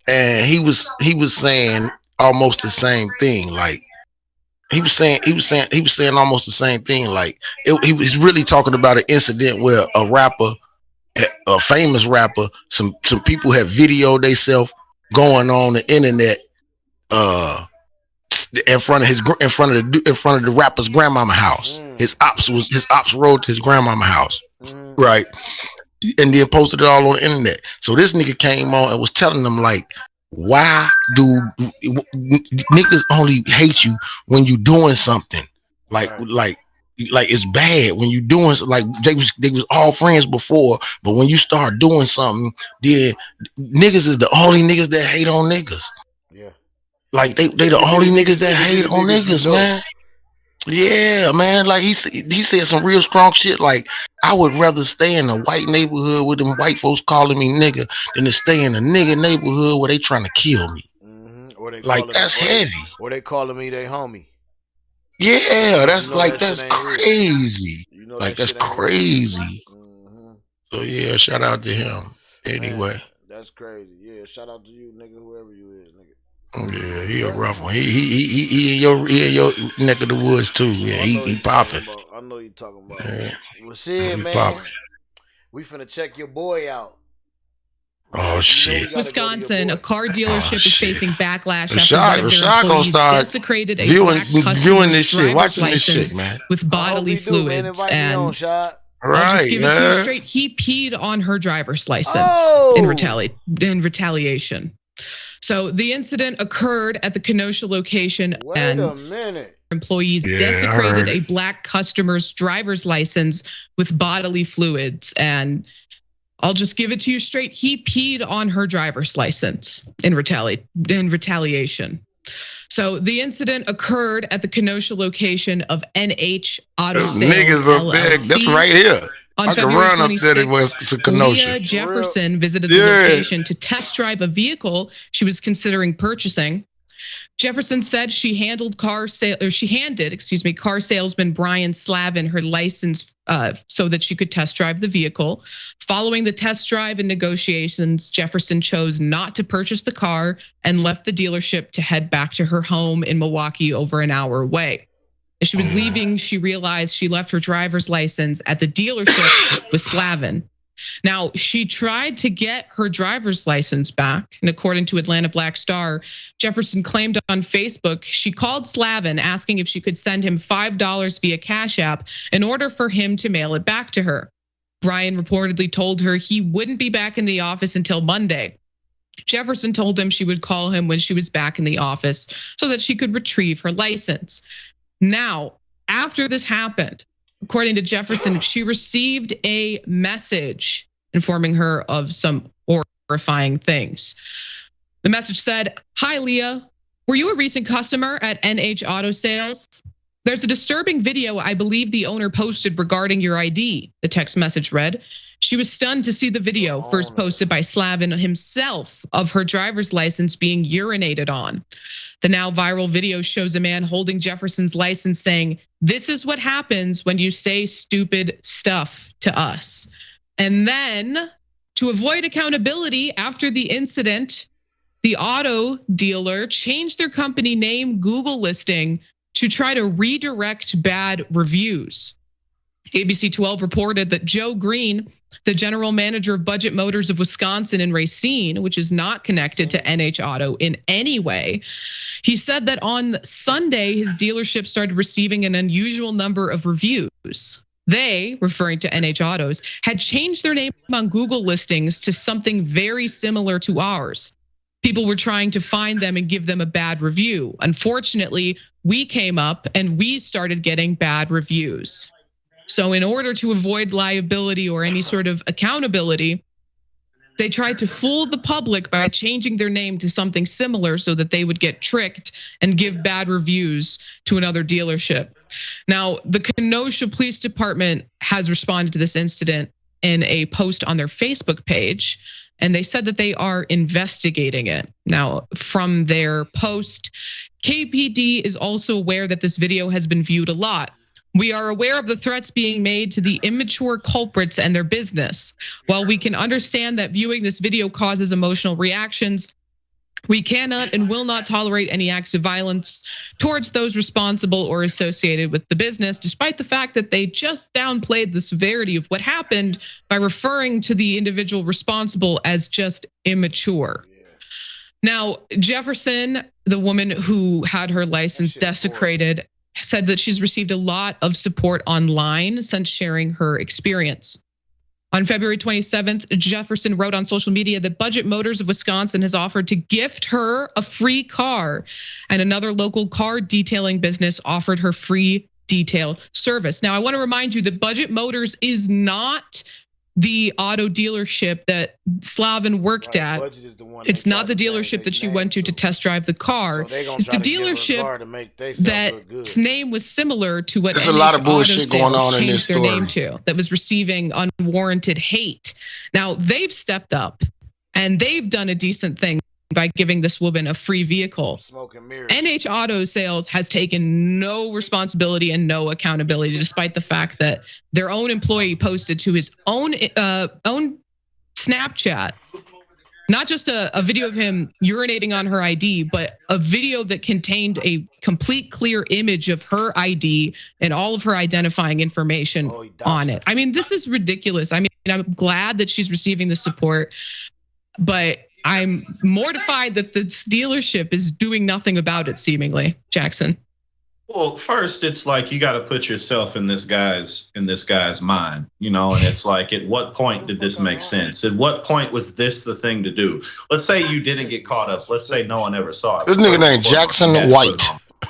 And he was saying almost the same thing. Like he was saying almost the same thing. Like he was really talking about an incident where a famous rapper, some people had videoed themselves going on the internet in front of the rapper's grandmama house. His ops rode to his grandmama house, right? And then posted it all on the internet. So this nigga came on and was telling them, like, why do niggas only hate you when you doing something? Like it's bad when you doing, like they was all friends before, but when you start doing something, then niggas is the only niggas that hate on niggas. Yeah. Like they the only niggas that hate on niggas, man. Yeah, man. Like he said some real strong shit. Like, I would rather stay in a white neighborhood with them white folks calling me nigga than to stay in a nigga neighborhood where they trying to kill me. Or they like that's heavy. Or they calling me they homie. Yeah, that's that's crazy. Like that's crazy. So yeah, shout out to him. Anyway, man, that's crazy. Yeah, shout out to you, nigga, whoever you is, nigga. Yeah, he a rough one. He in your neck of the woods too. Yeah, he popping. I know you talking about. Yeah. Well, shit, man. Popping. We finna check your boy out. Oh shit! Wisconsin, a car dealership is facing backlash after one of their employees desecrated a black viewing this shit, driver's watching this license shit, man. with bodily fluids. And I'll just give it to you straight. He peed on her driver's license in retaliation. So the incident occurred at the Kenosha location, and employees desecrated a black customer's driver's license with bodily fluids. And I'll just give it to you straight. He peed on her driver's license in retaliation. So the incident occurred at the Kenosha location of NH Auto Sales niggas up there. That's right here. On February 26th, Leah Jefferson visited the location to test drive a vehicle she was considering purchasing. Jefferson said she handed car salesman Brian Slavin her license so that she could test drive the vehicle. Following the test drive and negotiations, Jefferson chose not to purchase the car and left the dealership to head back to her home in Milwaukee, over an hour away. As she was leaving, she realized she left her driver's license at the dealership with Slavin. Now, she tried to get her driver's license back, and according to Atlanta Black Star, Jefferson claimed on Facebook she called Slavin asking if she could send him $5 via Cash App in order for him to mail it back to her. Brian reportedly told her he wouldn't be back in the office until Monday. Jefferson told him she would call him when she was back in the office so that she could retrieve her license. Now, after this happened, according to Jefferson, she received a message informing her of some horrifying things. The message said, "Hi, Leah. Were you a recent customer at NH Auto Sales? There's a disturbing video I believe the owner posted regarding your ID," the text message read. She was stunned to see the video, first posted by Slavin himself, of her driver's license being urinated on. The now viral video shows a man holding Jefferson's license saying, "This is what happens when you say stupid stuff to us." And then, to avoid accountability after the incident, the auto dealer changed their company name Google listing to try to redirect bad reviews. ABC 12 reported that Joe Green, the general manager of Budget Motors of Wisconsin in Racine, which is not connected to NH Auto in any way, he said that on Sunday, his dealership started receiving an unusual number of reviews. They, referring to NH Autos, had changed their name on Google listings to something very similar to ours. people were trying to find them and give them a bad review. Unfortunately, we came up and we started getting bad reviews. So in order to avoid liability or any sort of accountability, they tried to fool the public by changing their name to something similar so that they would get tricked and give bad reviews to another dealership. Now, the Kenosha Police Department has responded to this incident in a post on their Facebook page, and they said that they are investigating it. Now, from their post, KPD is also aware that this video has been viewed a lot. We are aware of the threats being made to the immature culprits and their business. While we can understand that viewing this video causes emotional reactions, we cannot and will not tolerate any acts of violence towards those responsible or associated with the business, despite the fact that they just downplayed the severity of what happened by referring to the individual responsible as just immature. Now, Jefferson, the woman who had her license desecrated, said that she's received a lot of support online since sharing her experience. On February 27th, Jefferson wrote on social media that Budget Motors of Wisconsin has offered to gift her a free car, and another local car detailing business offered her free detail service. Now, I want to remind you that Budget Motors is not the auto dealership that Slavin worked at. It's not the dealership that she went to test drive the car. It's the dealership that's name was similar to what There's a NH lot of Auto bullshit going Sales on in this changed their name story. to, that was receiving unwarranted hate. Now, they've stepped up and they've done a decent thing by giving this woman a free vehicle. NH Auto Sales has taken no responsibility and no accountability, despite the fact that their own employee posted to his own Snapchat, not just a video of him urinating on her ID, but a video that contained a complete clear image of her ID and all of her identifying information on it. I mean, this is ridiculous. I mean, I'm glad that she's receiving the support, but I'm mortified that this dealership is doing nothing about it, seemingly. Jackson. Well, first, it's like you got to put yourself in this guy's mind, you know, and it's like, at what point did this make sense? At what point was this the thing to do? Let's say you didn't get caught up. Let's say no one ever saw it. This nigga named Jackson White.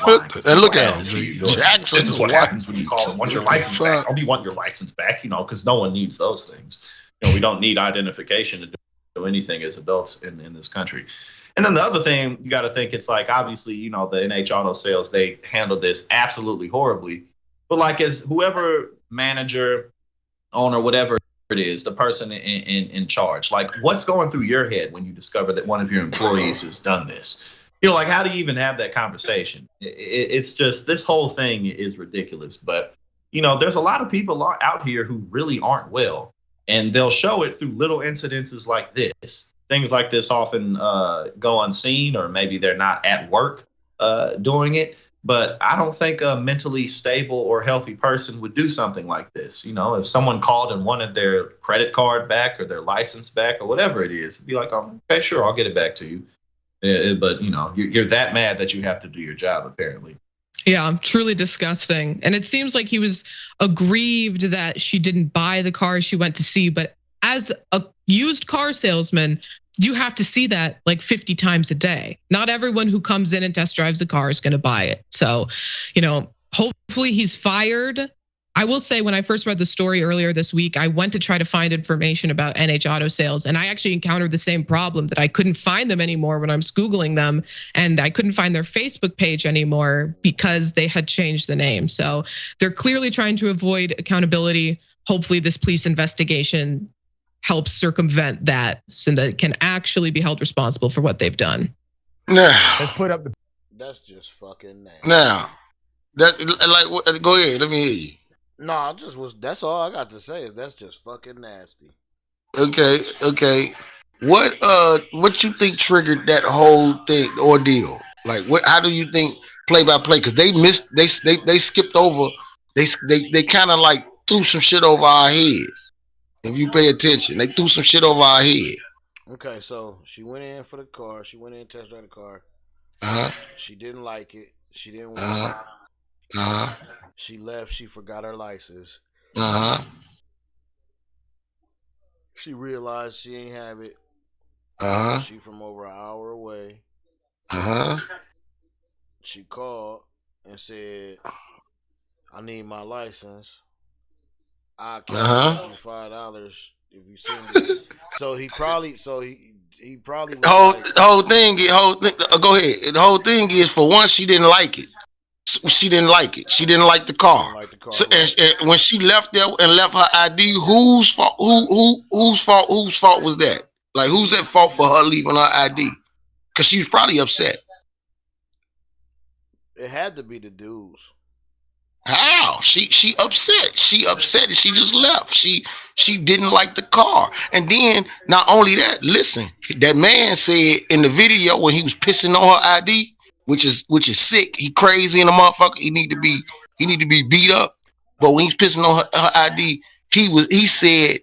And look at him, Jackson. This is what happens when you call it. Want your license back? Don't you want your license back? You know, because no one needs those things. You know, we don't need identification to do anything as adults in this country. And then the other thing you got to think, it's like, obviously, you know, the NH Auto Sales, they handled this absolutely horribly. But like, as whoever manager, owner, whatever it is, the person in charge, like, what's going through your head when you discover that one of your employees has done this? You know, like, how do you even have that conversation? It's just, this whole thing is ridiculous. But, you know, there's a lot of people out here who really aren't well. And they'll show it through little incidences like this. Things like this often go unseen, or maybe they're not at work doing it. But I don't think a mentally stable or healthy person would do something like this. You know, if someone called and wanted their credit card back or their license back or whatever it is, it'd be like, oh, okay, sure, I'll get it back to you. But, you know, you're that mad that you have to do your job, apparently. Yeah, truly disgusting. And it seems like he was aggrieved that she didn't buy the car she went to see. But as a used car salesman, you have to see that like 50 times a day. Not everyone who comes in and test drives a car is going to buy it. So, you know, hopefully he's fired. I will say, when I first read the story earlier this week, I went to try to find information about NH Auto Sales, and I actually encountered the same problem, that I couldn't find them anymore when I was Googling them, and I couldn't find their Facebook page anymore because they had changed the name. So they're clearly trying to avoid accountability. Hopefully this police investigation helps circumvent that so that it can actually be held responsible for what they've done. Now, let's put up the. That's just fucking nasty. Now, that like, go ahead. Let me hear you. No, that's all I got to say is that's just fucking nasty. Okay. What you think triggered that whole thing, ordeal? Like, how do you think play by play? Because they skipped over. They kind of like threw some shit over our head. If you pay attention, they threw some shit over our head. Okay, so she went in for the car. She went in and test drive the car. She didn't like it. She didn't want it. She left. She forgot her license. She realized she ain't have it. She from over an hour away. She called and said, "I need my license. I'll cash you $5 if you send it." So he probably was Go ahead. The whole thing is, for one, she didn't like it. She didn't like it. She didn't like the car. So and when she left there and left her ID, whose fault? Whose fault was that? Like, who's at fault for her leaving her ID? Because she was probably upset. It had to be the dudes. How? She upset. She upset and she just left. She didn't like the car. And then not only that, listen, that man said in the video when he was pissing on her ID, which is sick. He crazy in the motherfucker. He need to be beat up. But when he's pissing on her ID, he said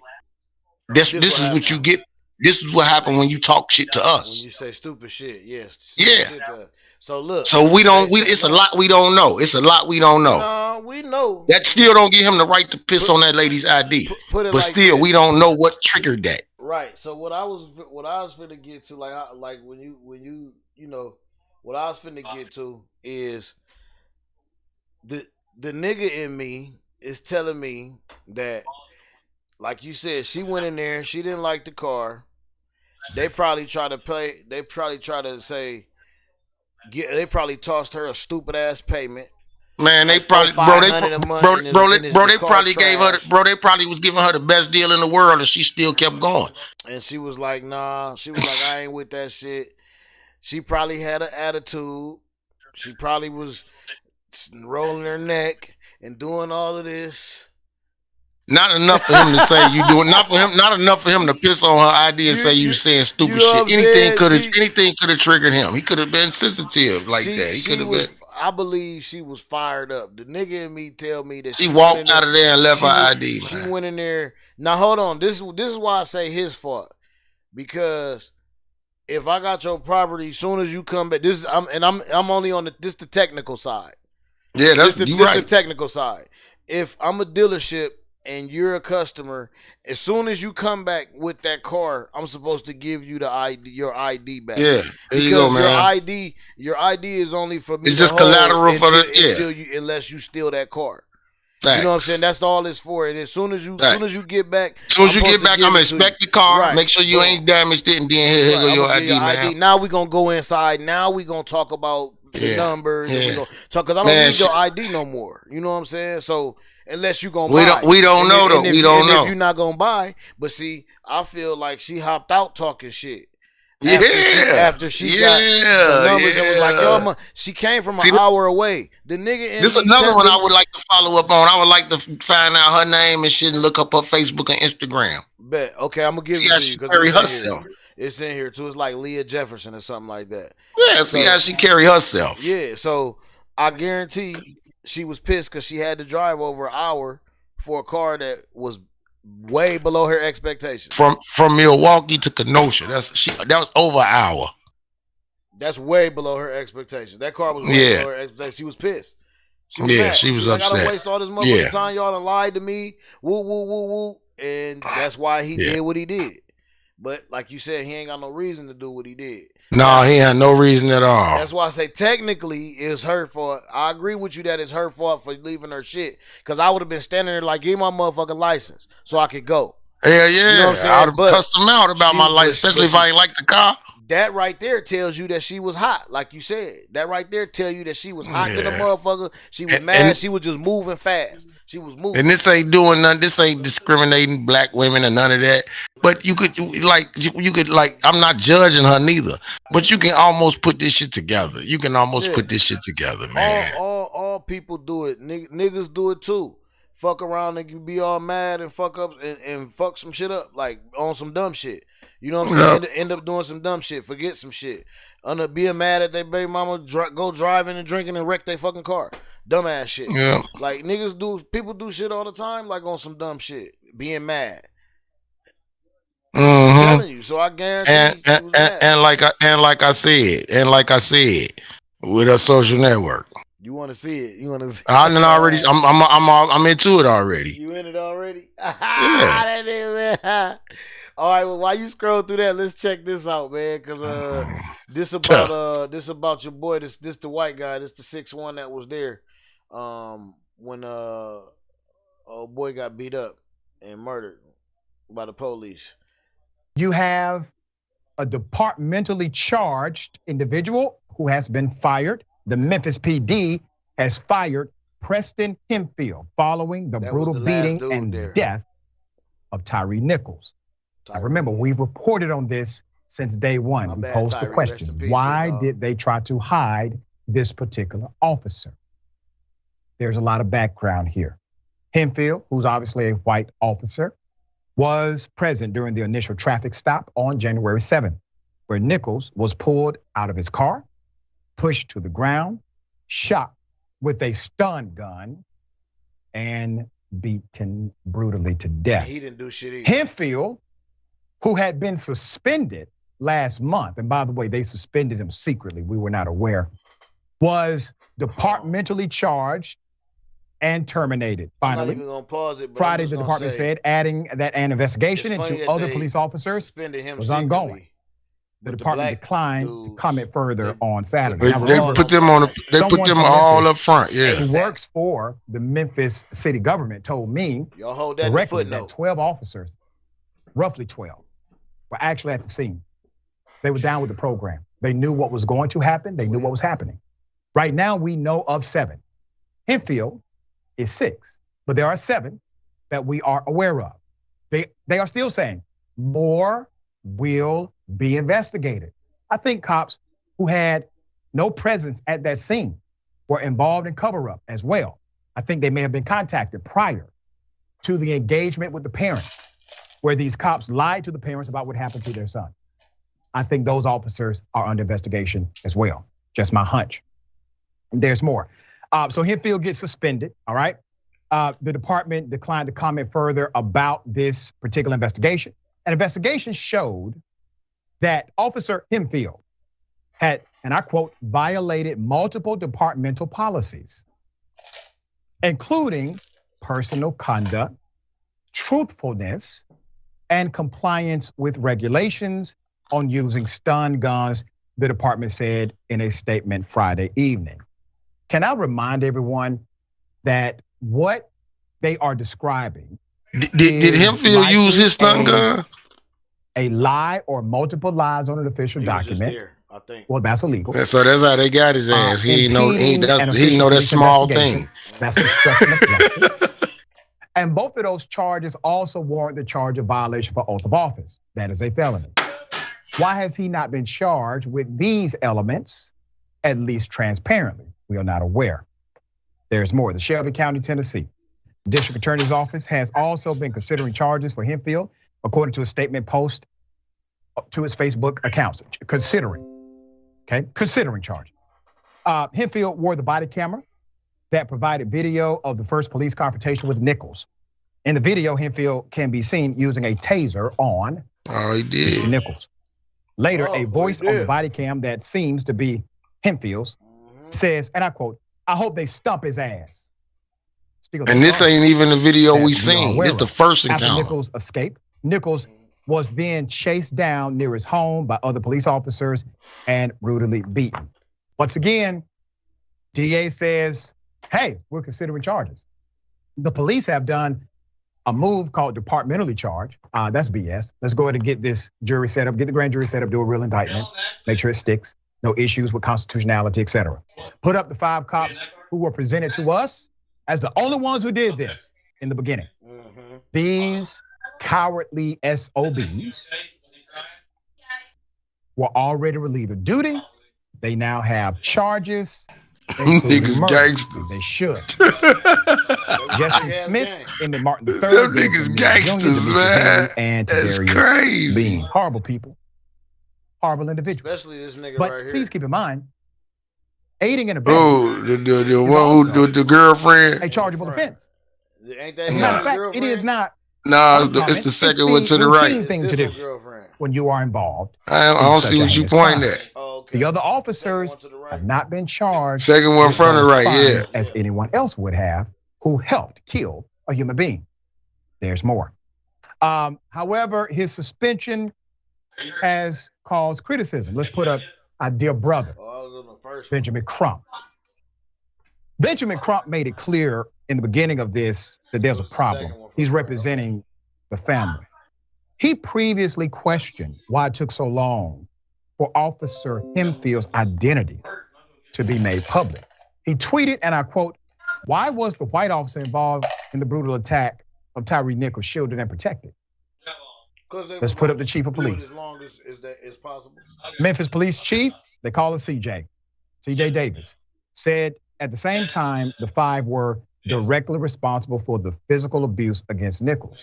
this is what you get. This is what happened when you talk shit to us. When you say stupid shit, yes. Yeah. So look. So it's a lot we don't know. It's a lot we don't know. No, we know. That still don't give him the right to piss on that lady's ID. But like still, we don't know what triggered that. Right. So what I was finna get to, like when you know, what I was finna get to is the nigga in me is telling me that, like you said, she went in there, she didn't like the car. They probably try to say, they probably tossed her a stupid ass payment. Man, they probably they probably gave her they probably was giving her the best deal in the world, and she still kept going. And she was like, nah. She was like, I ain't with that shit. She probably had an attitude. She probably was rolling her neck and doing all of this. Not enough for him to say you doing. Not enough for him to piss on her ID and say you saying stupid shit. Anything could have triggered him. He could have been sensitive like that. He could have been. I believe she was fired up. The nigga in me tell me that she walked out of there and left her ID. She went in there. Now hold on. This is why I say his fault, because if I got your property, as soon as you come back, I'm only on the technical side. Yeah, that's the technical side. If I'm a dealership and you're a customer, as soon as you come back with that car, I'm supposed to give you your ID back. Yeah, there you go, man. Your ID is only for me. It's just collateral for unless you steal that car. Facts. You know what I'm saying? That's all it's for. And as soon as you get back, I'm gonna inspect the car, make sure you ain't damaged it, and then here go your ID, man. Now we gonna go inside. Now we gonna talk about the numbers. And we gonna talk, because I don't need your ID no more. You know what I'm saying? So unless you gonna buy. We don't know though. We don't know if you're not gonna buy. But see, I feel like she hopped out talking shit. After she got the numbers and was like, yo, she came from an hour away. The nigga. This is another one I would like to follow up on. I would like to find out her name and shit and look up her Facebook and Instagram. Bet. Okay, I'm gonna give it to you. Carry herself. It's in here too. It's like Leah Jefferson or something like that. Yeah, see how she carry herself. Yeah, so I guarantee she was pissed because she had to drive over an hour for a car that was way below her expectations. From Milwaukee to Kenosha. That was over an hour. That's way below her expectations. That car was way below her expectations. She was pissed. She was mad. She was upset. I gotta waste all this motherfucking time. Y'all done lied to me. Woo, woo, woo, woo. And that's why he did what he did. But like you said, he ain't got no reason to do what he did. No, he had no reason at all. That's why I say technically it's her fault. I agree with you that it's her fault for leaving her shit. Because I would have been standing there like, give my motherfucking license so I could go. Hell yeah. You know what I'm saying? I would have cussed him out about my license, especially if I ain't like the car. That right there tells you that she was hot, like you said. That right there tell you that she was hot to the motherfucker. She was mad. She was just moving fast. She was moving. And this ain't doing nothing. This ain't discriminating black women or none of that. But you could I'm not judging her neither. But you can almost put this shit together. You can almost put this shit together, man. All people do it. Niggas do it too. Fuck around and be all mad and fuck up and fuck some shit up, like on some dumb shit. You know what I'm saying? End up doing some dumb shit. Forget some shit. End up being mad at their baby mama, go driving and drinking and wreck their fucking car. Dumbass shit. Yeah. Like people do shit all the time, like on some dumb shit. Being mad. Mm-hmm. I'm telling you. So I guarantee and like I said, with a social network. You want to see it? You want to? I'm into it already. You in it already? Yeah. All right, well, while you scroll through that, let's check this out, man. Cause this about your boy. This the white guy. This the 6'1" that was there. When old boy got beat up and murdered by the police. You have a departmentally charged individual who has been fired. The Memphis PD has fired Preston Hempfield following the brutal beating and death of Tyree Nichols. Now remember, we've reported on this since day one. We posed the question, why did they try to hide this particular officer? There's a lot of background here. Hempfield, who's obviously a white officer, was present during the initial traffic stop on January 7th, where Nichols was pulled out of his car, pushed to the ground, shot with a stun gun, and beaten brutally to death. He didn't do shit either. Hempfield, who had been suspended last month, and by the way, they suspended him secretly, we were not aware, was departmentally charged and terminated. Finally, I'm not even gonna pause it, Friday, the department said adding that an investigation into other police officers was ongoing. The department declined to comment further on Saturday. They put them on. They put them all up front. Yeah. Who works for the Memphis city government told me y'all hold that directly that 12 officers, roughly 12, were actually at the scene. They were down with the program. They knew what was going to happen. They knew what was happening. Right now, we know of 7. Hempfield is 6, but there are 7 that we are aware of. They are still saying more will be investigated. I think cops who had no presence at that scene were involved in cover-up as well. I think they may have been contacted prior to the engagement with the parents, where these cops lied to the parents about what happened to their son. I think those officers are under investigation as well. Just my hunch. There's more. So Hempfield gets suspended, all right? The department declined to comment further about this particular investigation. An investigation showed that Officer Hempfield had, and I quote, violated multiple departmental policies, including personal conduct, truthfulness, and compliance with regulations on using stun guns, the department said in a statement Friday evening. Can I remind everyone that what they are describing did Hempfield use his stun gun? A lie or multiple lies on an official document. There, I think. Well, that's illegal. So that's how they got his ass. He know that small thing. That's obstruction of justice. And both of those charges also warrant the charge of violation for oath of office. That is a felony. Why has he not been charged with these elements, at least transparently? We are not aware. There's more. The Shelby County, Tennessee District Attorney's Office has also been considering charges for Hempfield, according to a statement post to his Facebook accounts. Considering charges. Hempfield wore the body camera that provided video of the first police confrontation with Nichols. In the video, Hempfield can be seen using a taser on Mr. Nichols. Later, a voice on the body cam that seems to be Hempfield's says, and I quote, "I hope they stump his ass." And this ain't even the video we seen. This the first encounter. After Nichols escaped, Nichols was then chased down near his home by other police officers and brutally beaten. Once again, DA says, hey, we're considering charges. The police have done a move called departmentally charged. That's BS. Let's go ahead and get this jury set up, get the grand jury set up, do a real indictment, make sure it sticks, no issues with constitutionality, etc. Put up the 5 cops who were presented to us as the only ones who did this in the beginning. These cowardly SOBs were already relieved of duty. They now have charges. Niggas gangsters. They should. Jesse Smith, Emmett Martin III, them niggas gangsters, man. And that's crazy. Being horrible people, horrible individuals. Especially this nigga but right here. Please keep in mind, aiding and abetting. Oh, the one who the girlfriend. A chargeable offense. Ain't that matter of fact, it is not. No, it's the second one to the right. Thing to do when you are involved. I don't see what you pointing at. The other officers have not been charged. Second one from the right, yeah. As anyone else would have who helped kill a human being. There's more. However, his suspension has caused criticism. Let's put up our dear brother, Benjamin Crump. Benjamin Crump made it clear in the beginning of this that there's a problem. He's representing the family. He previously questioned why it took so long for Officer Hemfield's identity to be made public. He tweeted, and I quote, "Why was the white officer involved in the brutal attack of Tyree Nichols shielded and protected?" Let's put up the chief of police. As long as possible. Memphis police chief, they call it CJ Davis, said at the same time the five were directly responsible for the physical abuse against Nichols.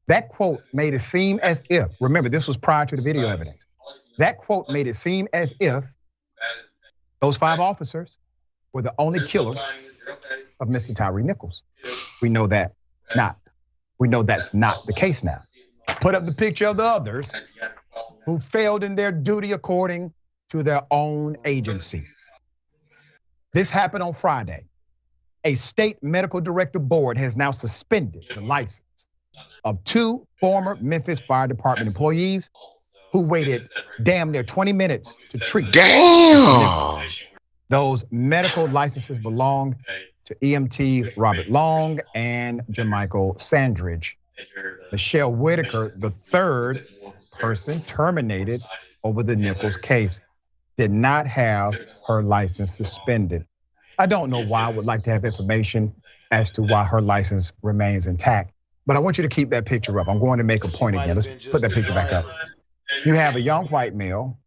That quote made it seem as if, remember this was prior to the video evidence, that quote made it seem as if those five officers were the only killers of Mr. Tyree Nichols. We know that not. We know that's not the case now. Put up the picture of the others who failed in their duty according to their own agency. This happened on Friday. A state medical director board has now suspended the license of two former Memphis Fire Department employees who waited damn near 20 minutes to treat. Damn! Those medical licenses belong to EMTs Robert Long and Jermichael Sandridge. Michelle Whitaker, the third person terminated over the Nichols case, did not have her license suspended. I don't know why. I would like to have information as to why her license remains intact. But I want you to keep that picture up. I'm going to make a point again. Let's put that picture back up. You have a young white male,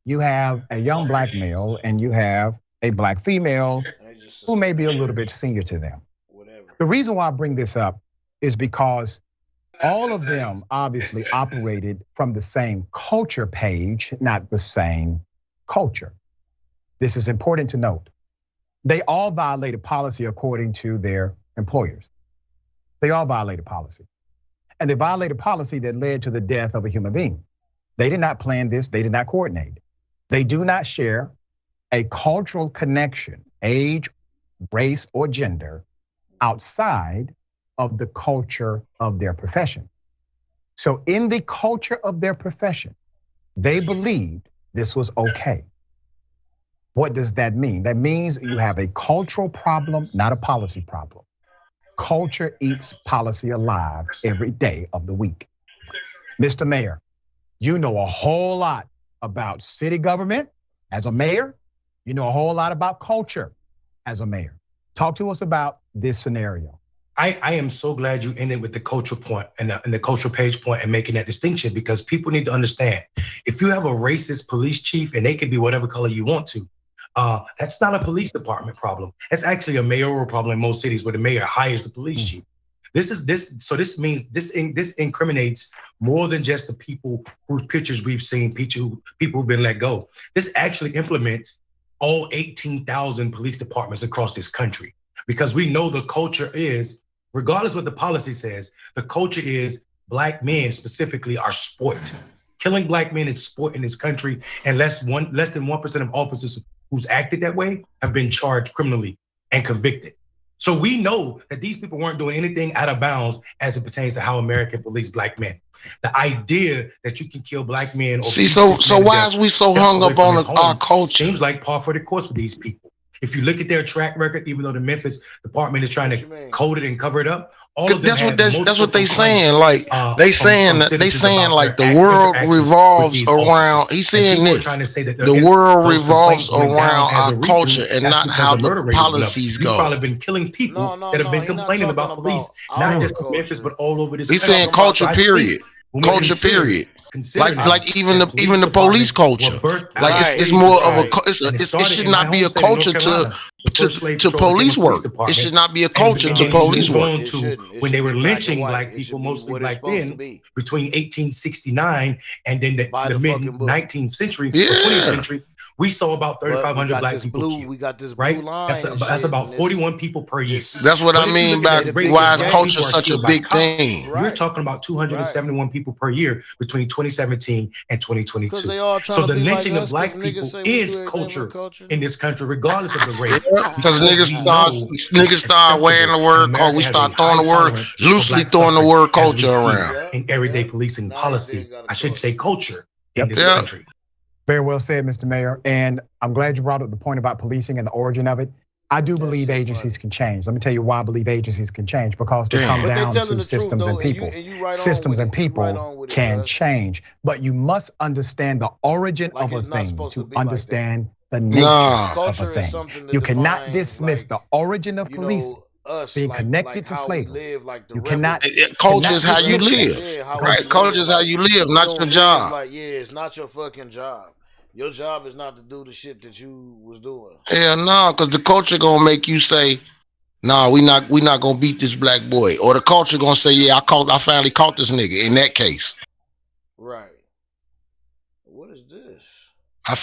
you have a young black male, and you have a black female who may be a little bit senior to them. The reason why I bring this up is because all of them obviously operated from the same culture page, not the same culture. This is important to note. They all violated policy according to their employers. They all violated policy. And they violated policy that led to the death of a human being. They did not plan this, they did not coordinate. They do not share a cultural connection, age, race, or gender outside of the culture of their profession. So in the culture of their profession, they believed this was okay. What does that mean? That means you have a cultural problem, not a policy problem. Culture eats policy alive every day of the week. Mr. Mayor, you know a whole lot about city government as a mayor. You know a whole lot about culture as a mayor. Talk to us about this scenario. I am so glad you ended with the culture point and the cultural page point and making that distinction, because people need to understand, if you have a racist police chief and they can be whatever color you want to, that's not a police department problem. That's actually a mayoral problem in most cities where the mayor hires the police chief. This means this incriminates more than just the people whose pictures we've seen, people who've been let go. This actually implements all 18,000 police departments across this country, because we know the culture is, regardless what the policy says, the culture is black men specifically are sport. Killing black men is sport in this country, and less than 1% of officers who's acted that way have been charged criminally and convicted. So we know that these people weren't doing anything out of bounds as it pertains to how American police black men. The idea that you can kill black men. See, so why is we so hung up on our culture? Seems like par for the course for these people. If you look at their track record, even though the Memphis department is trying to code it and cover it up, all of them that's what they saying. Like they saying like the world revolves around. He's saying this. The world revolves around our culture and not how the policies go. You've probably been killing people that have been complaining about police, not just in Memphis, but all over this. He's saying culture period. Culture period. Like even the police culture. Like it's more of it should not be a culture to police work. It should not be a culture to police work. When they were lynching black people, mostly black men, between 1869 and then the mid 19th century, 20th century, We saw about 3,500 black people killed. We got this blue line. That's about 41 people per year. That's what I mean by why is culture such a big thing. You're talking about 271 people per year between 2017 and 2022. So the lynching of black people is culture in this country, regardless of the race. Because niggas start wearing the word culture. We start throwing the word, loosely throwing the word culture around. In everyday policing policy, I should say culture in this country. Very well said, Mr. Mayor. And I'm glad you brought up the point about policing and the origin of it. I do believe agencies can change. Let me tell you why I believe agencies can change, because they come down to systems and people. Systems and people can change, but you must understand the origin of a thing to understand the nature of a thing. You cannot dismiss the origin of policing being connected to slavery. You cannot. Culture is how you live, right? Culture is how you live, not your job. It's not your fucking job. Your job is not to do the shit that you was doing. Hell no, because the culture gonna make you say, "Nah, we not gonna beat this black boy," or the culture gonna say, "Yeah, I finally caught this nigga." In that case, right? What is this? I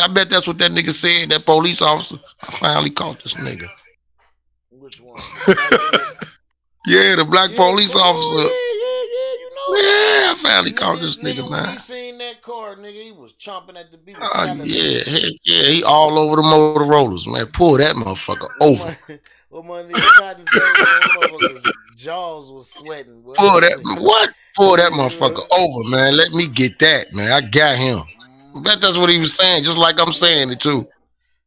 bet that's what that nigga said. That police officer, I finally caught this nigga. Which one? Yeah, the black police officer. Yeah, I finally caught this nigga, man. He seen that car, nigga. He was chomping at the beat. Yeah, he all over the Motorola's, man. Pull that motherfucker over. What my nigga Cotton said, motherfucker's jaws was sweating. Pull that motherfucker over, man. Let me get that, man. I got him. I bet that's what he was saying, just like I'm saying it too.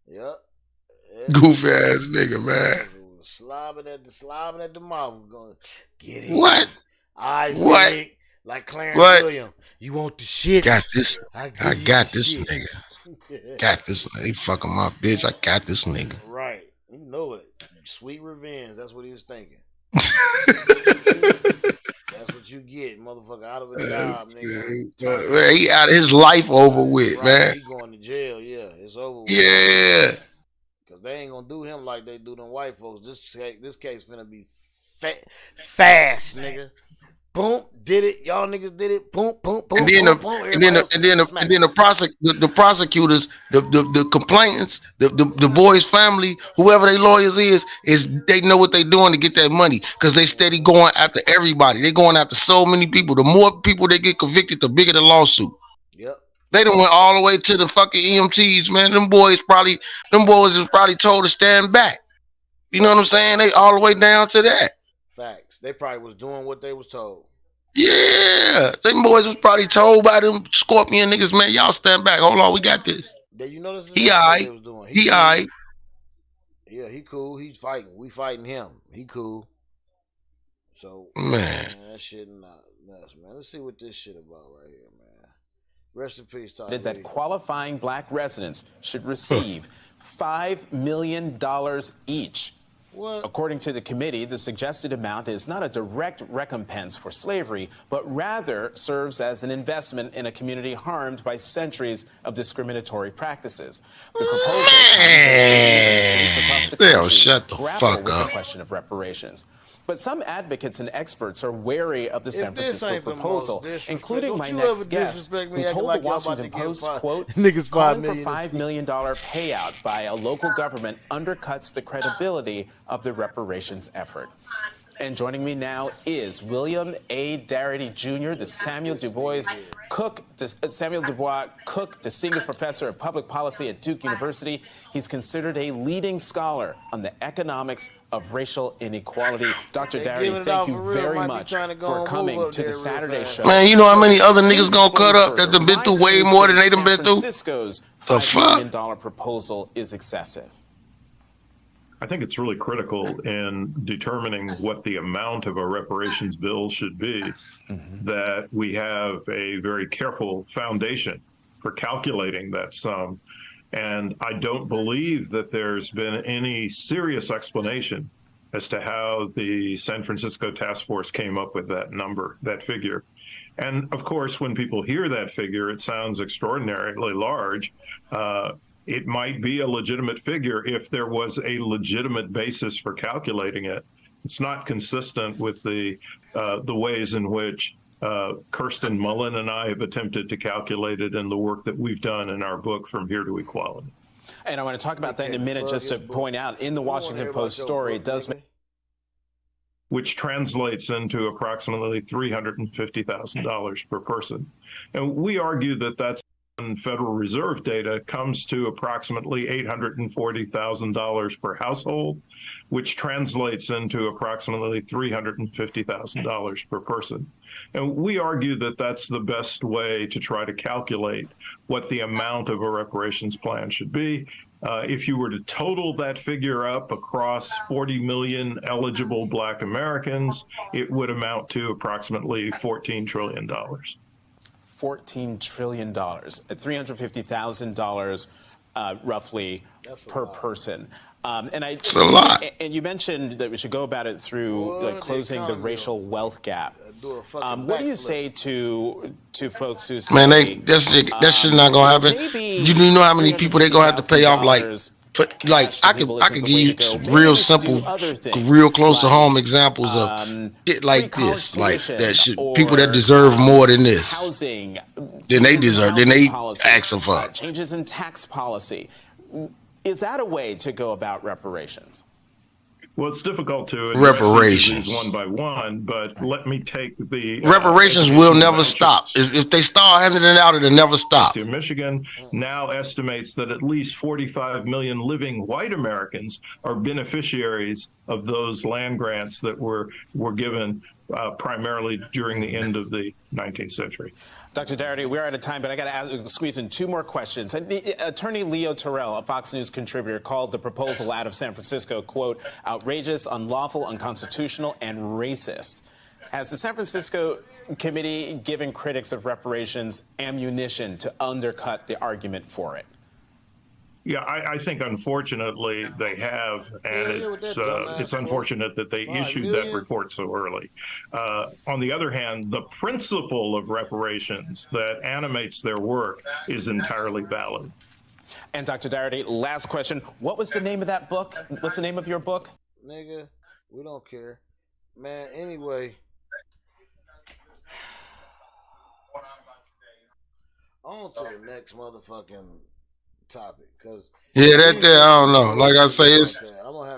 Yep. Goofy ass nigga, man. Slobbing at the mouth, going, get it. What? What? Like Clarence Williams. You want the shit? Got this. I got this nigga. Got this. He fucking my bitch. I got this nigga. Right. You know it. Sweet revenge. That's what he was thinking. That's what you get, motherfucker, out of a job, nigga. Man, he out of his life over with, right. Man. He going to jail. Yeah, it's over with. Yeah. Because they ain't going to do him like they do them white folks. This case finna be fast, nigga. Boom, did it. Y'all niggas did it. Boom, boom, boom. And then the prosecutors, the complainants, the boy's family, whoever their lawyers is they know what they doing to get that money, because they steady going after everybody. They going after so many people. The more people they get convicted, the bigger the lawsuit. Yep. They done went all the way to the fucking EMTs, man. Them boys is probably told to stand back. You know what I'm saying? They all the way down to that. Facts. They probably was doing what they was told. Yeah. Them boys was probably told by them Scorpion niggas, man, y'all stand back. Hold on, we got this. You know this is he all right. He all right. Yeah, he cool. He's fighting. We fighting him. He cool. So, man, that shit not nuts, man. Let's see what this shit about right here, man. Rest in peace, Talkin. That qualifying black residents should receive $5 million each. What? According to the committee, the suggested amount is not a direct recompense for slavery, but rather serves as an investment in a community harmed by centuries of discriminatory practices. The proposal across the country shut the fuck with up. The question of reparations. But some advocates and experts are wary of the San Francisco proposal, including my next guest, who told the Washington Post, quote, calling for $5 million payout by a local government undercuts the credibility of the reparations effort. And joining me now is William A. Darity Jr., the Samuel Dubois Cook Distinguished Professor of Public Policy at Duke University. He's considered a leading scholar on the economics of racial inequality. Dr. Darity, thank you very much for coming to the Saturday show. Man, you know how many other niggas gonna cut up that done been through way more than they done been through? Francisco's $5 million proposal is excessive. I think it's really critical in determining what the amount of a reparations bill should be, that we have a very careful foundation for calculating that sum. And I don't believe that there's been any serious explanation as to how the San Francisco task force came up with that number, that figure. And of course, when people hear that figure, it sounds extraordinarily large. It might be a legitimate figure if there was a legitimate basis for calculating it. It's not consistent with the ways in which Kirsten Mullen and I have attempted to calculate it in the work that we've done in our book, From Here to Equality. And I want to talk about that in a minute, just to point out, in the Washington Post story, it does make... Which translates into approximately $350,000 per person. And we argue that that's Federal Reserve data comes to approximately $840,000 per household, which translates into approximately $350,000 per person. And we argue that that's the best way to try to calculate what the amount of a reparations plan should be. If you were to total that figure up across 40 million eligible Black Americans, it would amount to approximately $14 trillion. $14 trillion, at $350,000 roughly per person. It's a lot. And you mentioned that we should go about it through closing the racial wealth gap. What do you say to folks who say, man, that shit not gonna happen? You do know how many people they gonna have to pay off? I could give you some real simple, real close to home examples of shit like this, like that shit. People that deserve more than this, housing, than they deserve, than they asking for. Changes in tax policy. Is that a way to go about reparations? Well, it's difficult to reparations one by one, but let me take the reparations will never stop. If they start handing it out, it'll never stop. Michigan now estimates that at least 45 million living white Americans are beneficiaries of those land grants that were given primarily during the end of the 19th century. Dr. Darity, we're out of time, but I got to squeeze in two more questions. Attorney Leo Terrell, a Fox News contributor, called the proposal out of San Francisco, quote, outrageous, unlawful, unconstitutional, and racist. Has the San Francisco committee given critics of reparations ammunition to undercut the argument for it? Yeah, I think unfortunately they have, and it's unfortunate that they issued that report so early. On the other hand, the principle of reparations that animates their work is entirely valid. And Dr. Darity, last question. What was the name of that book? What's the name of your book? Nigga, we don't care. Man, anyway. On to the next motherfucking topic, because I don't know. Like I say,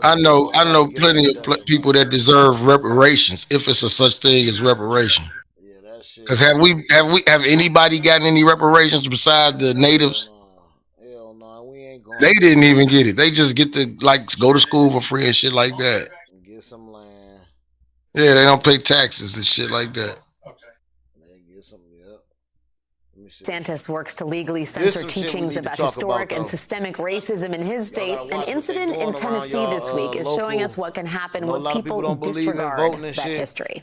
I know plenty of people that deserve reparations, if it's a such thing as reparation. Yeah, that shit. Because have anybody gotten any reparations besides the natives? Hell no, we ain't going. They didn't even get it. They just get to go to school for free and shit like that. Get some land. Yeah, they don't pay taxes and shit like that. DeSantis works to legally censor teachings about historic and systemic racism in his state. An incident in Tennessee this week is showing us what can happen when people disregard that history.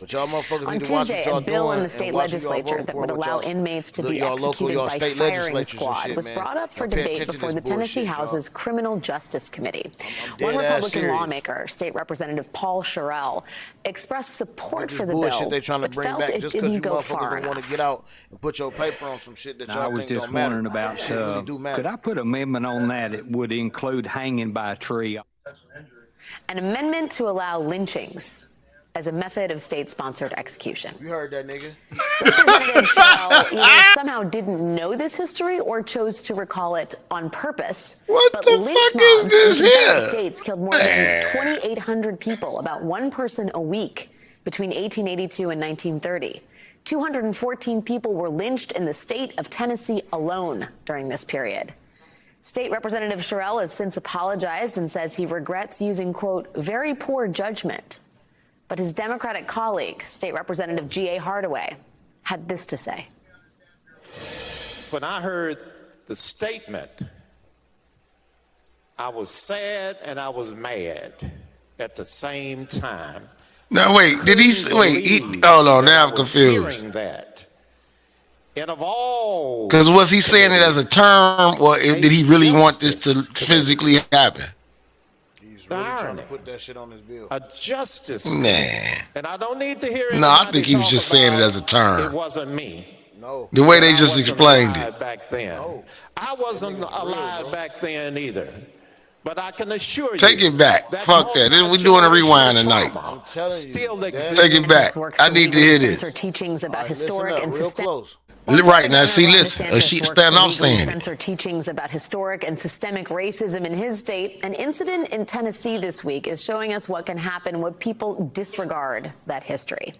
On Tuesday, a bill in the state legislature that would allow inmates to be executed by firing squad was brought up for debate before the Tennessee House's Criminal Justice Committee. One Republican lawmaker, State Representative Paul Sherrill, expressed support for the bill, but felt it didn't go far enough. Want to get out and put your paper on some shit that y'all I was think just don't wondering matter. about, Really could I put an amendment on that? It would include hanging by a tree. An amendment to allow lynchings as a method of state-sponsored execution. You heard that, nigga. Representative Sherrill either somehow didn't know this history or chose to recall it on purpose. What the fuck is this in the United here? States killed more than 2,800 people, about one person a week, between 1882 and 1930. 214 people were lynched in the state of Tennessee alone during this period. State Representative Sherrill has since apologized and says he regrets using, quote, very poor judgment. But his Democratic colleague, State Representative G.A. Hardaway, had this to say. When I heard the statement, I was sad and I was mad at the same time. Now wait, did he hold on, now I'm confused. That. And of all, because was he saying it as a term, or did he really want this to physically happen? He's really trying to put that shit on his bill. A justice, man. And I don't need to hear it. No, I think he was just saying it as a term. It wasn't me. No. The way they just explained it. Back then, I wasn't alive back then either. But I can assure you. Take it back. Fuck that. We're doing a rewind tonight. Take it back. I need to hear this. Teachings about historic and systemic. Right now, see, listen. She stand off saying it. Censor teachings about historic and systemic racism in his state. An incident in Tennessee this week is showing us what can happen when people disregard that history.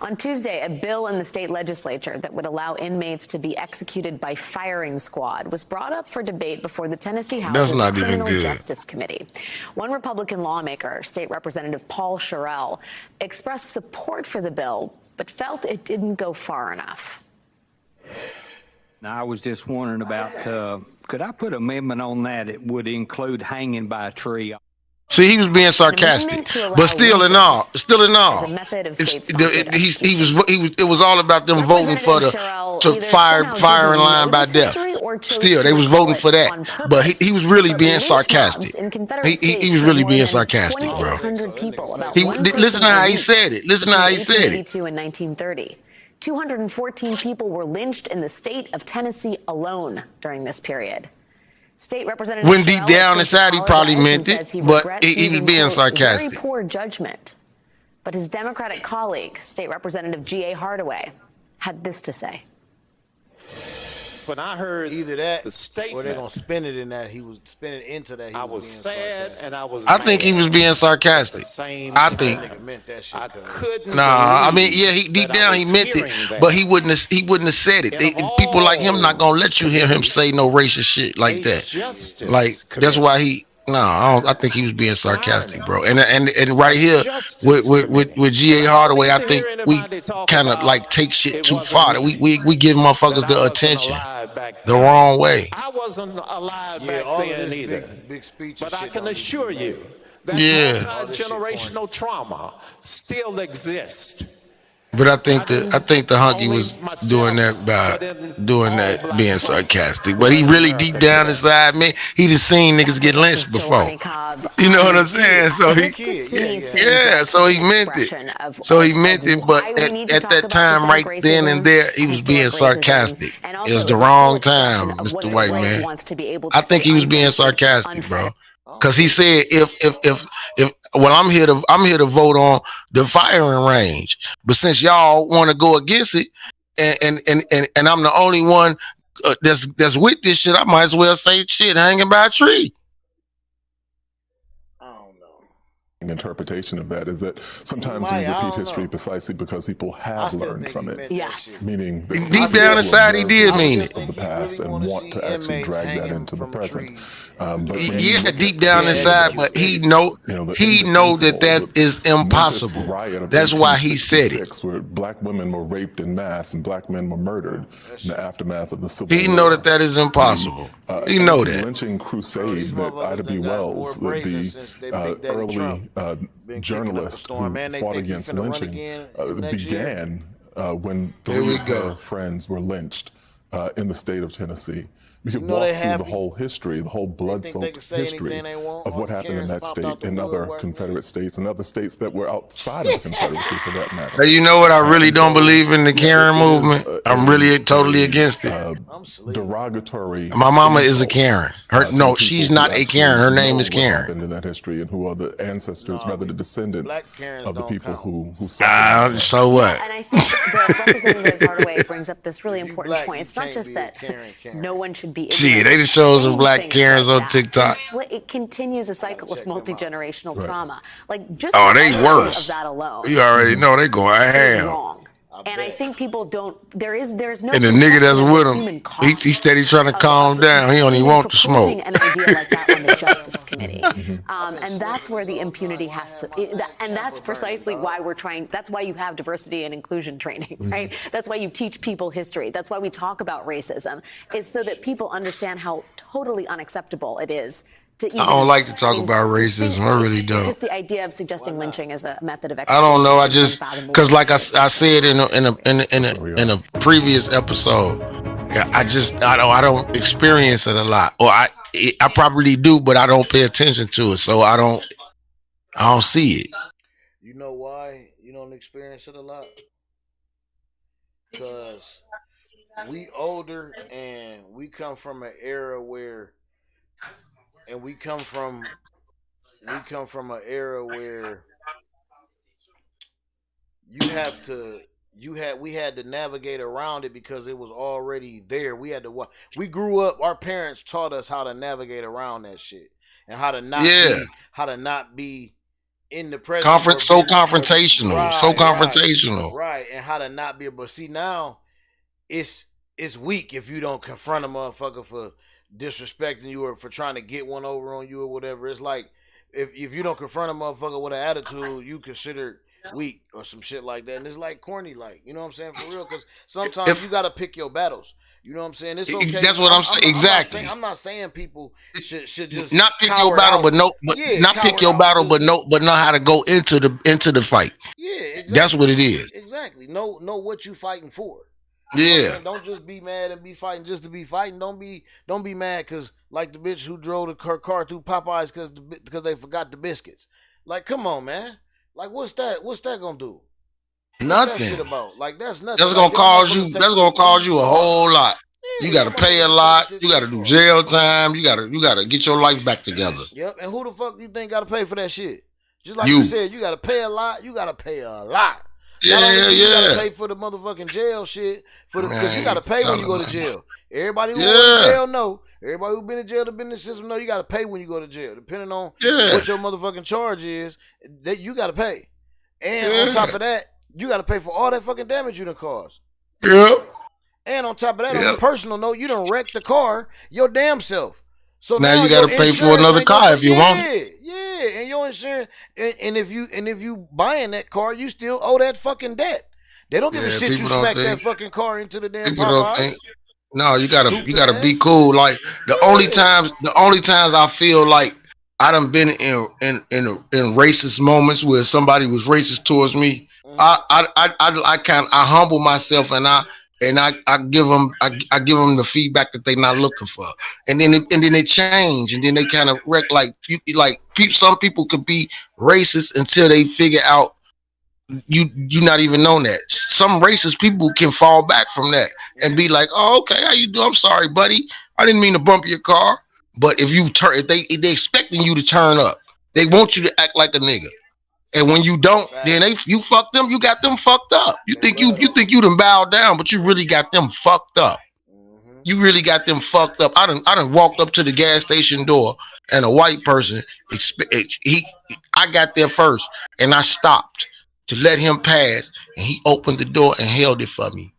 On Tuesday, a bill in the state legislature that would allow inmates to be executed by firing squad was brought up for debate before the Tennessee House's Criminal Justice Committee. One Republican lawmaker, State Representative Paul Sherrill, expressed support for the bill, but felt it didn't go far enough. Now, I was just wondering about, could I put an amendment on that? It would include hanging by a tree. See, he was being sarcastic, but still in all, it was all about them voting for the firing line by death. Still, they was voting for that, but he was really being sarcastic. He was really being sarcastic, bro. Listen to how he said it. Listen to how he said it. In 1930. 214 people were lynched in the state of Tennessee alone during this period. State Representative when deep down inside he probably meant it, but he was being sarcastic. Very poor judgment. But his Democratic colleague, State Representative G.A. Hardaway, had this to say. When I heard either that the statement, or they're gonna spin it in that he was spinning into that. I was sad and I was. I think he was being sarcastic. I think. I couldn't. Nah, I mean, yeah, he deep down he meant it, but he wouldn't have said it. People like him not gonna let you hear him say no racist shit like that. Like that's why he. No, I think he was being sarcastic, bro. And right here with G.A. Hardaway, I think we kind of like take shit too far. We give motherfuckers the attention the wrong way. I wasn't alive back then either. Big speech but I can assure you that multi-generational trauma still exists. But I think the hunky was doing that being sarcastic. But he really deep down inside, man, he just seen niggas get lynched before. You know what I'm saying? So so he meant it. So he meant it. But at that time, right then and there, he was being sarcastic. It was the wrong time, Mr. White Man. I think he was being sarcastic, bro. Cause he said if I'm here to vote on the firing range, but since y'all want to go against it, and I'm the only one that's with this shit, I might as well say shit hanging by a tree. Interpretation of that is that sometimes we repeat history precisely because people have learned from it. Yes. Meaning deep down inside he did mean it. Of the past and want to actually drag that into the present. Deep down inside, but he know that is impossible. That's why he said it. Where black women were raped in mass and black men were murdered in the aftermath of the Civil War. He know that is impossible. He know that. The lynching crusade that Ida B. Wells, the early journalist who fought against lynching, began when 3 of her friends were lynched in the state of Tennessee. We could walk through the whole history, the whole blood-soaked history of what happened in that state, in other Confederate states, and other states that were outside of the Confederacy for that matter. Hey, you know what? I really don't believe in the Karen movement. I'm really totally against it. Derogatory. My mama is a Karen. No, she's not a Karen. Her name is Karen. In that history, and who are the ancestors, rather the descendants of the people who so what? And I think that Representative Hardaway brings up this really important point. It's not just that no one should be. Gee, they just show some black Karens on TikTok. It continues a cycle of multi-generational trauma. Like just they worse. Of that alone. You already know they going ham. Wrong. And I think people don't. There's no. And the nigga that's with him, he steady trying to calm down. He don't even want to smoke. An idea like that on the Justice Committee, and that's where the impunity has to. And that's precisely why we're trying. That's why you have diversity and inclusion training, right? That's why you teach people history. That's why we talk about racism, is so that people understand how totally unacceptable it is. I don't like to talk about racism. I really don't. Just the idea of suggesting lynching as a method of. I don't know. I just because, like I said in a previous episode, I don't experience it a lot, or I probably do, but I don't pay attention to it, so I don't see it. You know why you don't experience it a lot? Because we older and we come from an era where and we come from an era where we had to navigate around it because it was already there. We had to we grew up, our parents taught us how to navigate around that shit and how to not be in the present. Confrontational. Right, and how to not be, but see now it's weak if you don't confront a motherfucker for disrespecting you or for trying to get one over on you or whatever. It's like if you don't confront a motherfucker with an attitude, you consider weak or some shit like that, and it's like corny, like, you know what I'm saying, for real, because sometimes you gotta pick your battles. You know what I'm saying? It's okay. That's what I'm saying. Exactly. I'm not saying people should just not pick your battle, but know how to go into the fight. Yeah, exactly. That's what it is. Exactly. Know what you fighting for. Yeah. Don't just be mad and be fighting just to be fighting. Don't be mad because like the bitch who drove her car through Popeyes because they forgot the biscuits. Like, come on, man. Like, what's that gonna do? Nothing. What's that shit about? Like, that's nothing. That's gonna cause you. That's gonna cause you a whole lot. Yeah, you got to pay a lot. You got to do jail time. You got to get your life back together. Yep. And who the fuck you think got to pay for that shit? Just like you said, you got to pay a lot. You got to pay a lot. Yeah. You got to pay for the motherfucking jail shit. Because you got to pay when you go to jail. Everybody who went to jail know. Everybody who been in jail, the business system know you got to pay when you go to jail. Depending on what your motherfucking charge is, that you got to pay. And on top of that, you got to pay for all that fucking damage you done caused. Yep. And on top of that, on a personal note, you done wrecked the car your damn self. So now you got to pay for another car if you want it. Yeah, and your insurance, and if you buying that car, you still owe that fucking debt. They don't give a shit you smack that fucking car into the damn Popeyes. No, you gotta be cool. Like the only times I feel like I done been in racist moments where somebody was racist towards me. I humble myself and I give them the feedback that they're not looking for, and then they change, and then they kind of wreck. Some people could be racist until they figure out you not even know that. Some racist people can fall back from that and be like, "Oh, okay, how you do? I'm sorry, buddy. I didn't mean to bump your car." But if they expecting you to turn up, they want you to act like a nigga. And when you don't, then you fuck them. You got them fucked up. You think you done bowed down, but you really got them fucked up. You really got them fucked up. I done walked up to the gas station door, and a white person, I got there first, and I stopped to let him pass, and he opened the door and held it for me.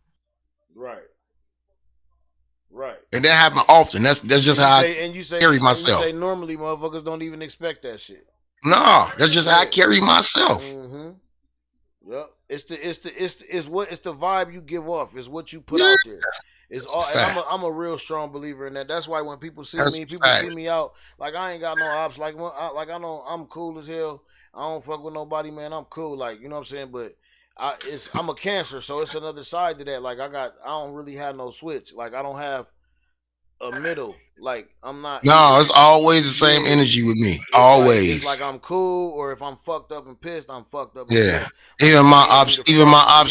Right. And that happen often. That's just how I carry myself. You say normally motherfuckers don't even expect that shit. No, that's just how I carry myself. Yep. It's the vibe you give off. It's what you put out there. It's all. And I'm a real strong believer in that. That's why when people see me, see me out. Like, I ain't got no ops. Like I know I'm cool as hell. I don't fuck with nobody, man. I'm cool. Like, you know what I'm saying. But I'm a Cancer, so it's another side to that. Like, I don't really have no switch. Like, I don't have a middle. Like, I'm not. No, it's always the same energy with me. Always. It's like I'm cool, or if I'm fucked up and pissed, I'm fucked up. Yeah. Even my ops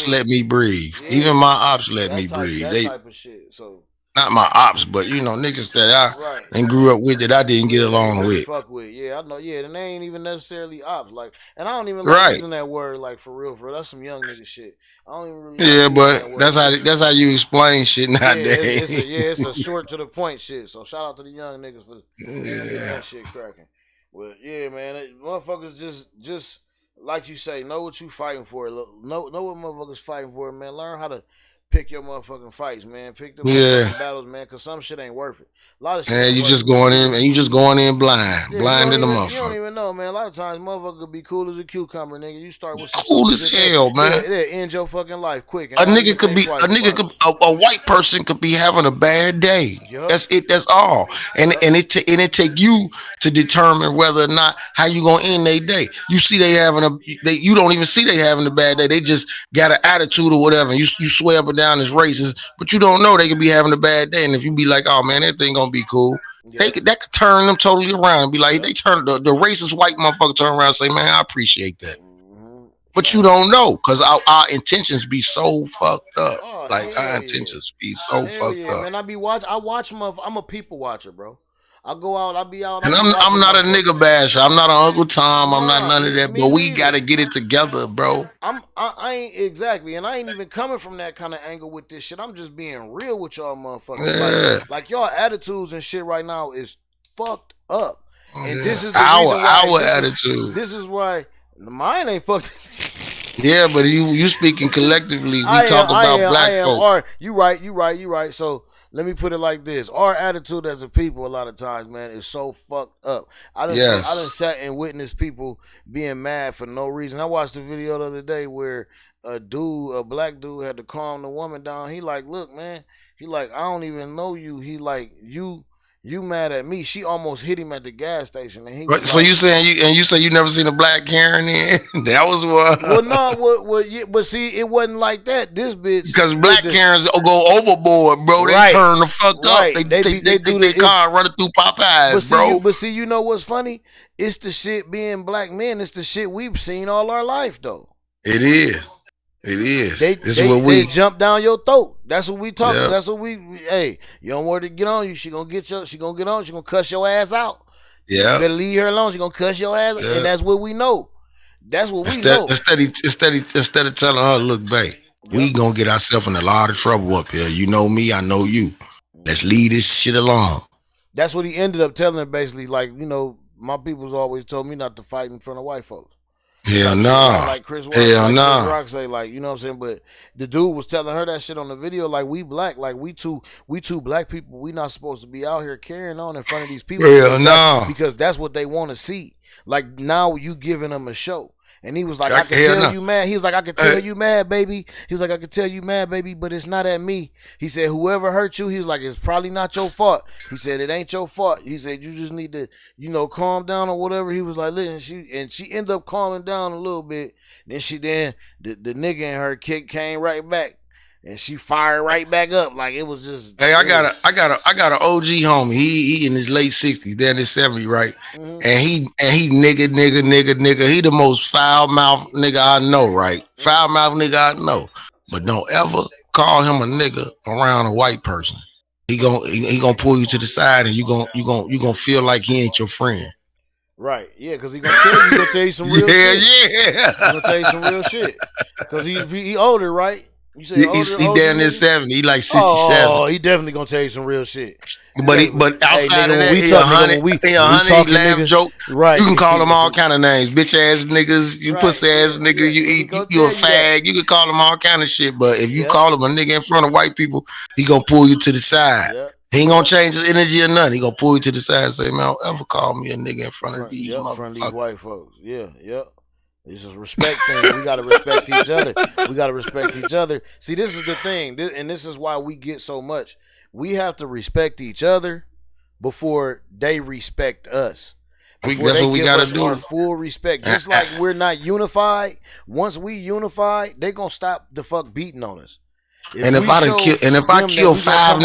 let me breathe. Yeah. Even my ops let me breathe. That type of shit. So. Not my ops, but niggas that I grew up with that I didn't get along with. Fuck with, yeah, I know, yeah, and they ain't even necessarily ops, like, and I don't even like using that word, like, for real. That's some young nigga shit. I don't even really. Yeah, but that's how you explain shit nowadays. It's a short to the point shit. So shout out to the young niggas for getting that shit cracking. Well, yeah, man, motherfuckers just like you say, know what you fighting for. Know what motherfuckers fighting for, man. Learn how to pick your motherfucking fights, man. Pick the motherfucking battles, man, because some shit ain't worth it. A lot of shit. And you just going in blind. Blind in the motherfucker. You don't even know, man. A lot of times motherfucker could be cool as a cucumber, nigga. You start with cool as hell, man. It end your fucking life quick. A white person could be having a bad day. Yep. That's it. That's all. And it take you to determine whether or not how you gonna end their day. You see you don't even see they having a bad day. They just got an attitude or whatever. And you swear up and down as racist, but you don't know they could be having a bad day. And if you be like, oh man, that thing gonna be cool, that could turn them totally around and be like, they turn the racist white motherfucker turn around and say, man, I appreciate that. But you don't know, because our intentions be so fucked up. Our intentions be so fucked up. Man, I watch I'm a people watcher, bro. I go out, I be out. And I'm not a nigga basher. I'm not an Uncle Tom. I'm not none of that. But we gotta get it together, bro. I ain't exactly, and I ain't even coming from that kind of angle with this shit. I'm just being real with y'all motherfuckers. Yeah. Like y'all attitudes and shit right now is fucked up. And this is the our reason why attitude. This is why mine ain't fucked. Yeah, but you speaking collectively. We talk about black folk. Or you right. So let me put it like this: our attitude as a people, a lot of times, man, is so fucked up. I done sat and witnessed people being mad for no reason. I watched a video the other day where a black dude, had to calm the woman down. He like, look, man. He like, I don't even know you. He like, you mad at me? She almost hit him at the gas station, and he. So like, you say you never seen a black Karen in? That was what. Well, no, but see, it wasn't like that. This bitch, because black Karens go overboard, bro. They turn the fuck up. They do their car running through Popeyes, bro. But see, you know what's funny? It's the shit being black men. It's the shit we've seen all our life, though. It is. It is. They jump down your throat. That's what we talking. Yep. That's what we. Hey, you don't want her to get on you. She gonna get on. She gonna cuss your ass out. Yeah. You better leave her alone. She gonna cuss your ass, and that's what we know. That's what we know. Instead of telling her, look, babe, we gonna get ourselves in a lot of trouble up here. You know me, I know you. Let's leave this shit alone. That's what he ended up telling her, basically. Like, you know, my people's always told me not to fight in front of white folks. Hell no. Like Chris Rock say, like, you know what I'm saying? But the dude was telling her that shit on the video, like, we black, like we two black people, we not supposed to be out here carrying on in front of these people. Because that's what they want to see. Like, now you giving them a show. And he was like, I can tell you mad. He was like, I can tell you mad, baby. He was like, I can tell you mad, baby, but it's not at me. He said, whoever hurt you, he was like, it's probably not your fault. He said, it ain't your fault. He said, you just need to, you know, calm down or whatever. He was like, listen, she ended up calming down a little bit. Then the nigga in her came right back. And she fired right back up, like it was just. Hey, I got an OG homie. He in his late 60s, then his 70s, right? Mm-hmm. And he nigga. He the most foul mouth nigga I know, right? Foul mouth nigga I know. But don't ever call him a nigga around a white person. He gonna pull you to the side, and you gonna feel like he ain't your friend. Right, yeah, because he gonna tell you some real shit. Yeah. He gonna tell you some real shit. Because he older, right? You say he down there 70. He like 67. Oh, he definitely gonna tell you some real shit. But outside of that, he a laugh joke. Right. You can call them all kind of names. Bitch ass niggas, you pussy ass nigga, you a fag. You can call them all kind of shit. But if you call him a nigga in front of white people, he gonna pull you to the side. Yep. He ain't gonna change his energy or nothing. He gonna pull you to the side and say, man, don't ever call me a nigga in front of these motherfuckers. In front of these white folks. Yeah, yep. It's a respect thing. We gotta respect each other. See, this is the thing, and this is why we get so much. We have to respect each other before they respect us. That's what we gotta do. Our full respect. Just like we're not unified. Once we unify, they gonna stop the fuck beating on us. If I kill five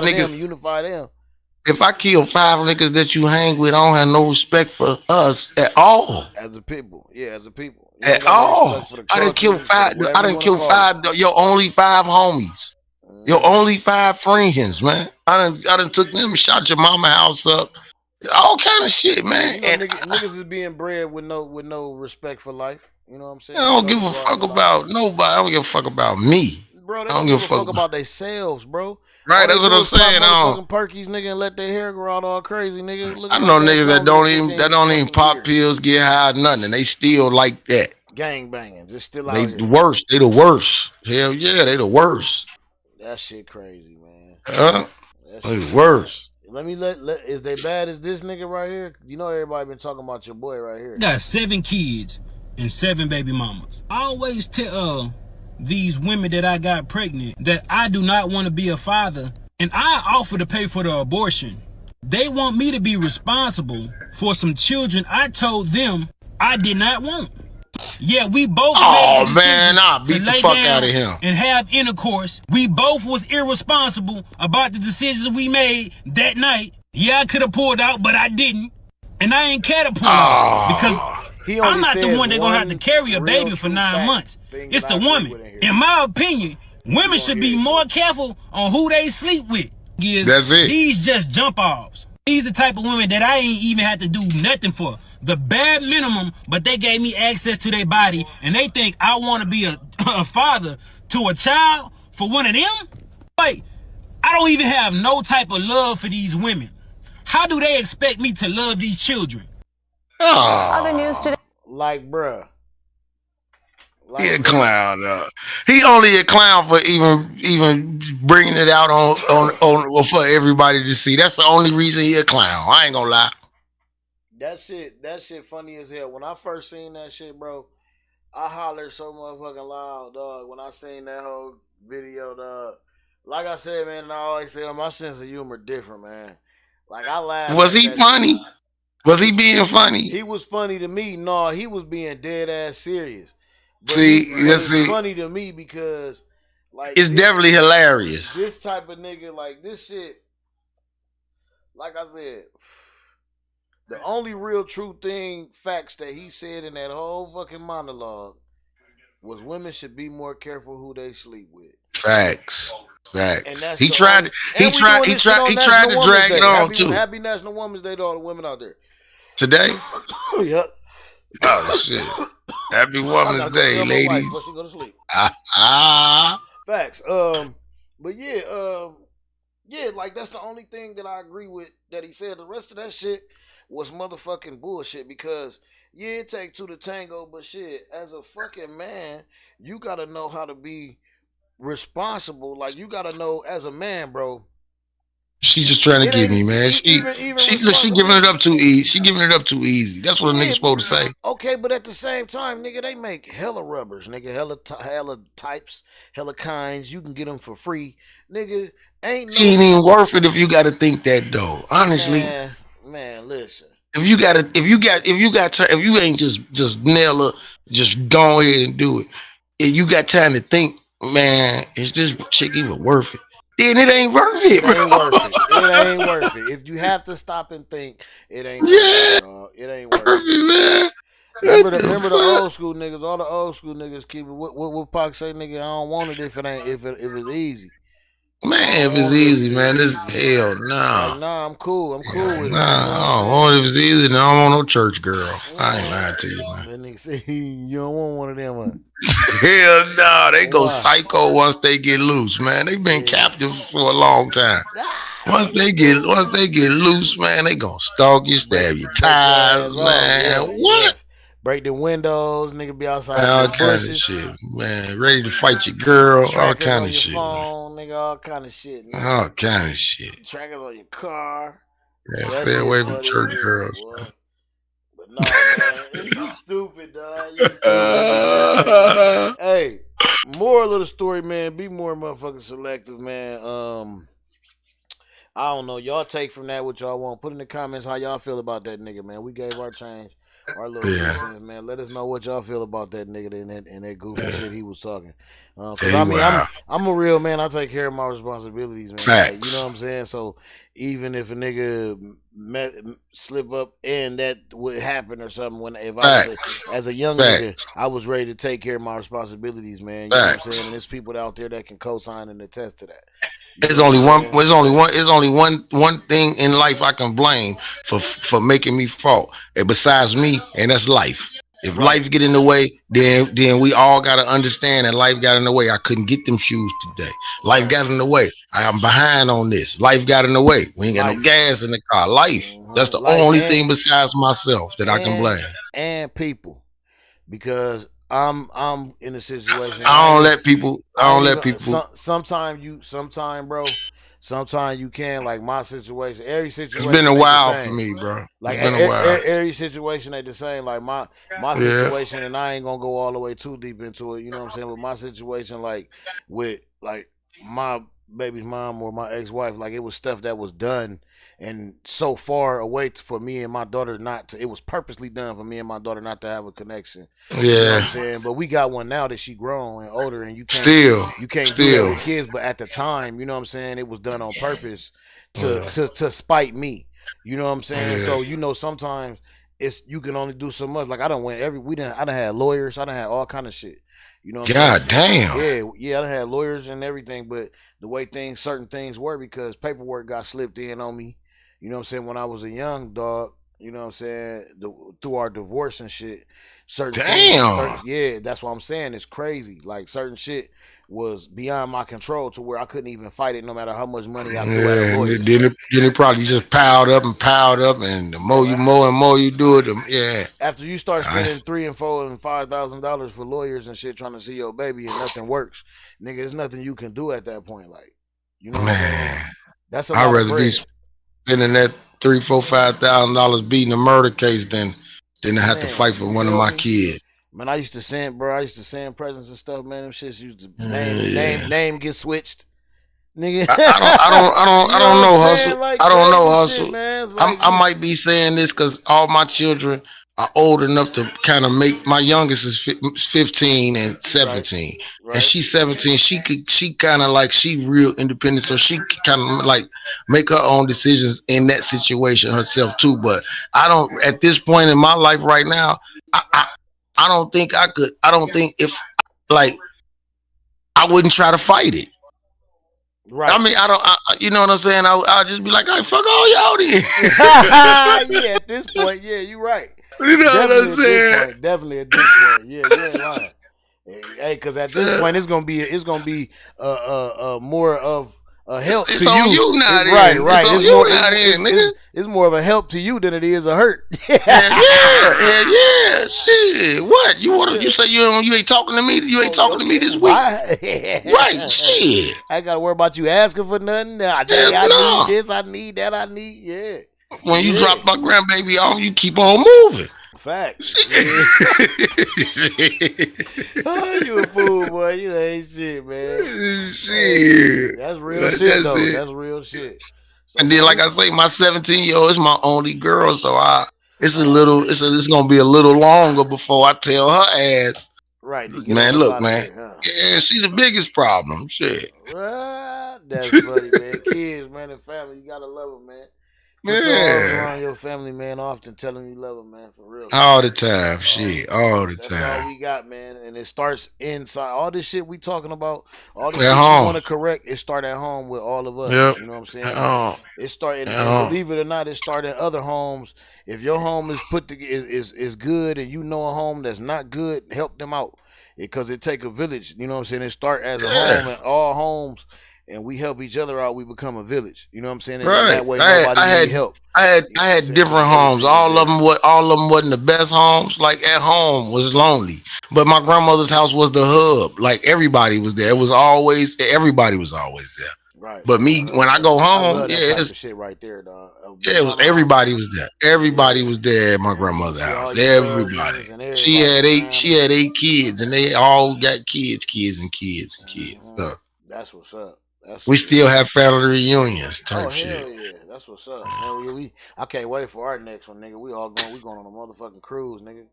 niggas, unify them. If I kill 5 niggas that you hang with, I don't have no respect for us at all. As a people. At all. I done killed 5. I done killed 5. Your only 5 homies. Your only 5 friends, man. I done took them and shot your mama house up. All kind of shit, man. You know, niggas is being bred with no respect for life. You know what I'm saying? I don't give a fuck about nobody. I don't give a fuck about me. Bro, they don't give a fuck about themselves, bro. Right, that's what I'm saying. Fucking perkies, nigga, and let their hair grow out all crazy, nigga. I know niggas that don't even pop pills, get high, nothing, and they still like that. Gang banging, just still out here. They the worst. They the worst. Hell yeah, they the worst. That shit crazy, man. They the worst. Is they bad as this nigga right here? You know everybody been talking about your boy right here. Got 7 kids and 7 baby mamas. I always tell these women that I got pregnant that I do not want to be a father, and I offer to pay for the abortion. They want me to be responsible for some children I told them I did not want. Yeah, we both I'll beat the fuck out of him and have intercourse. We both was irresponsible about the decisions we made that night. Yeah, I could have pulled out, but I didn't. And I ain't care to pull out because I'm not the one that's gonna have to carry a baby for 9 months. It's the woman. In my opinion, women should be more careful on who they sleep with. That's it. These just jump offs. These the type of women that I ain't even had to do nothing for. The bare minimum, but they gave me access to their body, and they think I want to be a father to a child for one of them? Like, I don't even have no type of love for these women. How do they expect me to love these children? Other news today. Like, bruh. He a clown. He only a clown for even bringing it out on for everybody to see. That's the only reason he a clown. I ain't gonna lie. That shit funny as hell. When I first seen that shit, bro, I hollered so motherfucking loud, dog. When I seen that whole video, dog. Like I said, man, and I always say, my sense of humor different, man. Like, I laughed. Was he funny? Shit. Was he being funny? He was funny to me. No, he was being dead ass serious. But it's funny to me because, like, it's definitely hilarious. This type of nigga, like, this shit, like I said, the only real true facts that he said in that whole fucking monologue was women should be more careful who they sleep with. Facts. He tried to drag it on too. Happy National Women's Day to all the women out there. Today? Yep. Oh shit. Happy Women's Day, ladies. She go to sleep. Facts. But yeah, like that's the only thing that I agree with that he said. The rest of that shit was motherfucking bullshit because it take two to tango, but shit, as a fucking man, you gotta know how to be responsible. Like, you gotta know as a man, bro. She's just trying to get me, man. She giving it up too easy. She giving it up too easy. That's what a nigga's supposed to say. Okay, but at the same time, nigga, they make hella rubbers, nigga, hella types, hella kinds. You can get them for free, nigga. Ain't even worth it if you got to think that though. Honestly, man, listen. If you ain't just nail it, just go ahead and do it. If you got time to think, man, is this chick even worth it? Then it ain't worth it, bro. It ain't worth it. If you have to stop and think, it ain't worth it, dog. It ain't worth it, man. Remember the old school niggas. All the old school niggas keep it. What Pac say, nigga? I don't want it if it's easy. Man, if it's easy, man, this hell nah. Like, nah, I'm cool with it. Nah, I don't want it if it's easy. No, I don't want no church girl. I ain't lying to you, man. That nigga say you don't want one of them, man. Hell no, they go psycho once they get loose, man. They've been captive for a long time. Once they get loose, man, they gonna stalk you, stab your tires, man. What? Break the windows, nigga be outside. All kind of shit, man. Ready to fight your girl, all kind of shit. Phone, nigga, all kind of shit. Man. All kind of shit. Trackers on your car. Yeah, stay away from church girls. Boy. But no, man, you stupid, dog. You stupid. Hey, moral of the story, man. Be more motherfucking selective, man. I don't know. Y'all take from that what y'all want. Put in the comments how y'all feel about that nigga, man. We gave our change. Our little listeners, man. Let us know what y'all feel about that nigga and that goofy shit he was talking. Cause I mean, I'm a real man. I take care of my responsibilities, man. Facts. Like, you know what I'm saying? So even if a nigga slip up and that would happen or something, as a young nigga, I was ready to take care of my responsibilities, man. You know what I'm saying? And there's people out there that can co-sign and attest to that. There's only one thing in life I can blame for making me fall, and besides me, and that's life. If life get in the way, then we all gotta understand that life got in the way. I couldn't get them shoes today. Life got in the way. I'm behind on this. Life got in the way. We ain't got no gas in the car. Life. That's the only thing besides myself that I can blame. And people, because I'm in a situation. I don't let people. Sometimes you can, like my situation. Every situation. It's been a while for me, bro. Like it's been a while. Every situation ain't the same. Like my situation, and I ain't gonna go all the way too deep into it. You know what I'm saying? With my situation, like with like my baby's mom or my ex-wife, like it was stuff that was done and so far away for me and my daughter not to. It was purposely done for me and my daughter not to have a connection. Yeah, you know what I'm saying? But we got one now that she grown and older, and you can't do that with kids. But at the time, you know what I'm saying, it was done on purpose to spite me. You know what I'm saying? Yeah. So sometimes you can only do so much. Like I done had lawyers, I done had all kind of shit. You know what God I'm damn. Yeah, I had lawyers and everything, but the way certain things were, because paperwork got slipped in on me. You know what I'm saying? When I was a young dog, you know what I'm saying? Through our divorce and shit. Certain things, yeah, that's what I'm saying. It's crazy. Like certain shit was beyond my control to where I couldn't even fight it no matter how much money I threw at a lawyer. Then it probably just piled up, and the more you mow and more you do it, After you start spending $3,000 and $4,000 and $5,000 for lawyers and shit trying to see your baby and nothing works, nigga, there's nothing you can do at that point. Like, you know, man, that's a lot I'd rather be spending that $3,000, $4,000, $5,000 beating a murder case than to have to fight for one of my kids. Man, I used to send presents and stuff, man. Them shits used to name get switched. Nigga. I don't know hustle. Like, I don't know hustle. Shit, man. Like, I might be saying this because all my children are old enough to kind of make. My youngest is 15 and 17, and she's 17. She kind of like, she real independent, so she kind of like make her own decisions in that situation herself too. But I don't, at this point in my life right now, I don't think I could. I don't think if like I wouldn't try to fight it. Right. I mean, you know what I'm saying? I'll just be like, "I fuck all y'all then." Yeah, at this point, yeah, you're right. You know what I'm saying? Definitely at this point, yeah, you ain't lying. Hey, because at this point, it's gonna be more of a help it's to you. It's on you now, right. It's on you now, nigga. It's more of a help to you than it is a hurt. yeah. Shit. What you want? You say you ain't talking to me? You ain't talking to me this week? Right. Shit. I ain't gotta worry about you asking for nothing. I need this. I need that. I need. Yeah. When you drop my grandbaby off, you keep on moving. Facts. Oh, you a fool, boy. You ain't shit, man. Shit. That's real shit, though. That's real shit. So, and then, like I say, my 17-year-old is my only girl, so it's gonna be a little longer before I tell her ass. Right. Man, look, man. Yeah, she's the biggest problem. Shit. That's funny, man. Kids, man, and family, you gotta love them, man. Around your family, man, often tell them you love them, man, for real. All the time, shit, all the that's time. That's all we got, man, and it starts inside. All this shit we talking about, all this shit you want to correct, it start at home with all of us. Yep. You know what I'm saying? It started, believe it or not, it started in other homes. If your home is is good, and you know a home that's not good, help them out, because it take a village. You know what I'm saying? It start as a home, and all homes. And we help each other out, we become a village. You know what I'm saying? And that way nobody need help. I had different homes. All of them wasn't the best homes. Like at home was lonely. But my grandmother's house was the hub. Like everybody was there. Everybody was always there. Right. But me, when I go home, it's shit right there, dog. Everybody was there. Everybody was there at my grandmother's house. Everybody. She had 8 kids, and they all got kids. So, that's what's up. We still have family reunions type shit. Hell yeah, that's what's up. Man, I can't wait for our next one, nigga. We going on a motherfucking cruise, nigga.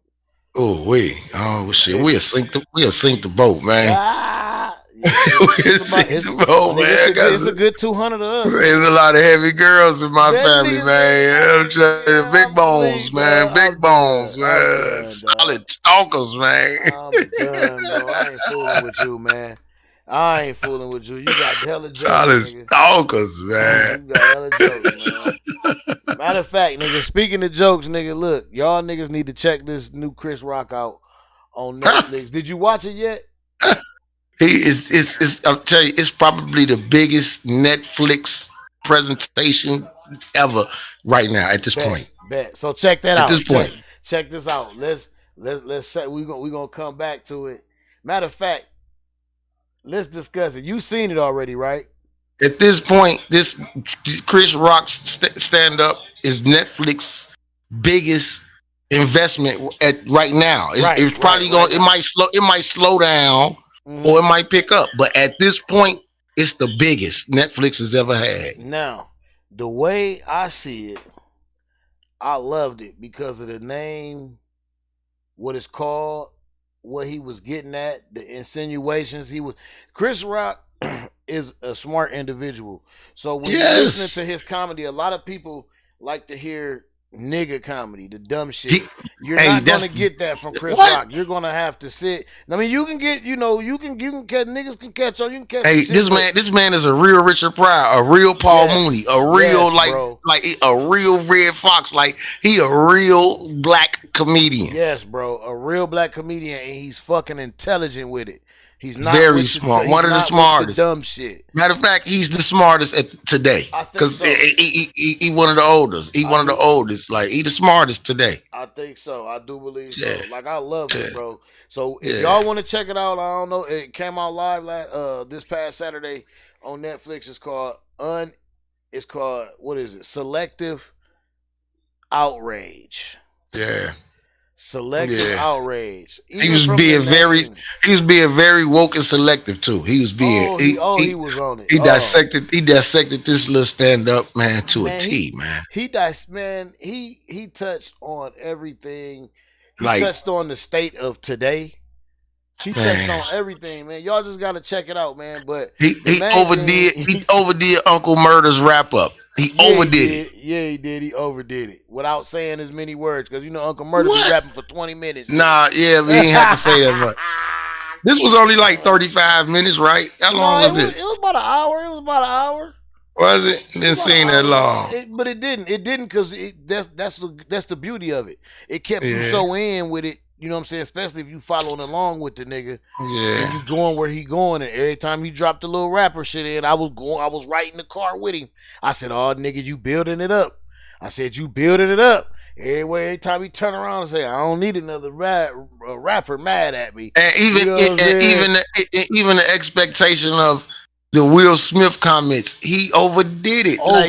Oh shit, we'll sink the boat, man. We'll sink the boat, man. It's a good 200 of us. There's a lot of heavy girls in my family, man. I'm telling you, big bones, man. Big bones, man. Solid stalkers, man. I'm done, bro. I ain't fooling with you, man. I ain't fooling with you. You got hella jokes. Solid stalkers, man. You got hella jokes, man. Matter of fact, nigga, speaking of jokes, nigga, look, y'all niggas need to check this new Chris Rock out on Netflix. Did you watch it yet? I'll tell you, it's probably the biggest Netflix presentation ever right now at this point. Bet. So check that out. At this point. Check this out. Let's say we're gonna come back to it. Matter of fact, let's discuss it. You've seen it already, right? At this point, this Chris Rock's stand up is Netflix's biggest investment right now. It's probably going. It might slow down, or it might pick up. But at this point, it's the biggest Netflix has ever had. Now, the way I see it, I loved it because of the name, what it's called, what he was getting at, the insinuations he was. Chris Rock is a smart individual. So when you listen to his comedy, a lot of people like to hear nigga comedy, the dumb shit. You're not gonna get that from Chris Rock. You're gonna have to sit. I mean, you can get, you can catch niggas can catch on. You can catch. Hey, this man is a real Richard Pryor, a real Paul Mooney, a real like a real Red Fox. Like he a real black comedian. Yes, bro, a real black comedian, and he's fucking intelligent with it. He's not very smart. One of the smartest. Dumb shit. Matter of fact, he's the smartest today because he one of the oldest. He one of the oldest. Like he the smartest today. I think so. I do believe so. Like I love it, bro. So if y'all want to check it out, I don't know. It came out live this past Saturday on Netflix. It's called what is it? Selective Outrage. Yeah. Selective outrage. He was being very woke and selective too. He was being he was on it. He dissected this little stand up man to a T, man. He touched on everything. He touched on the state of today. He touched on everything, man. Y'all just gotta check it out, man. But he overdid Uncle Murder's wrap up. He overdid it. Yeah, he did. He overdid it without saying as many words because Uncle Murder was rapping for 20 minutes. Nah, yeah, we ain't have to say that much. This was only like 35 minutes, right? How long was it? It was about an hour. Was it? It didn't seem that long. But it didn't. It didn't because that's the beauty of it. It kept you so in with it. You know what I'm saying? Especially if you following along with the nigga. Yeah. And you going where he going. And every time he dropped a little rapper shit in, I was right in the car with him. I said, oh, nigga, you building it up. I said, you building it up. Every time he turn around and say, I don't need another rapper mad at me. And even the expectation of the Will Smith comments, he overdid it. I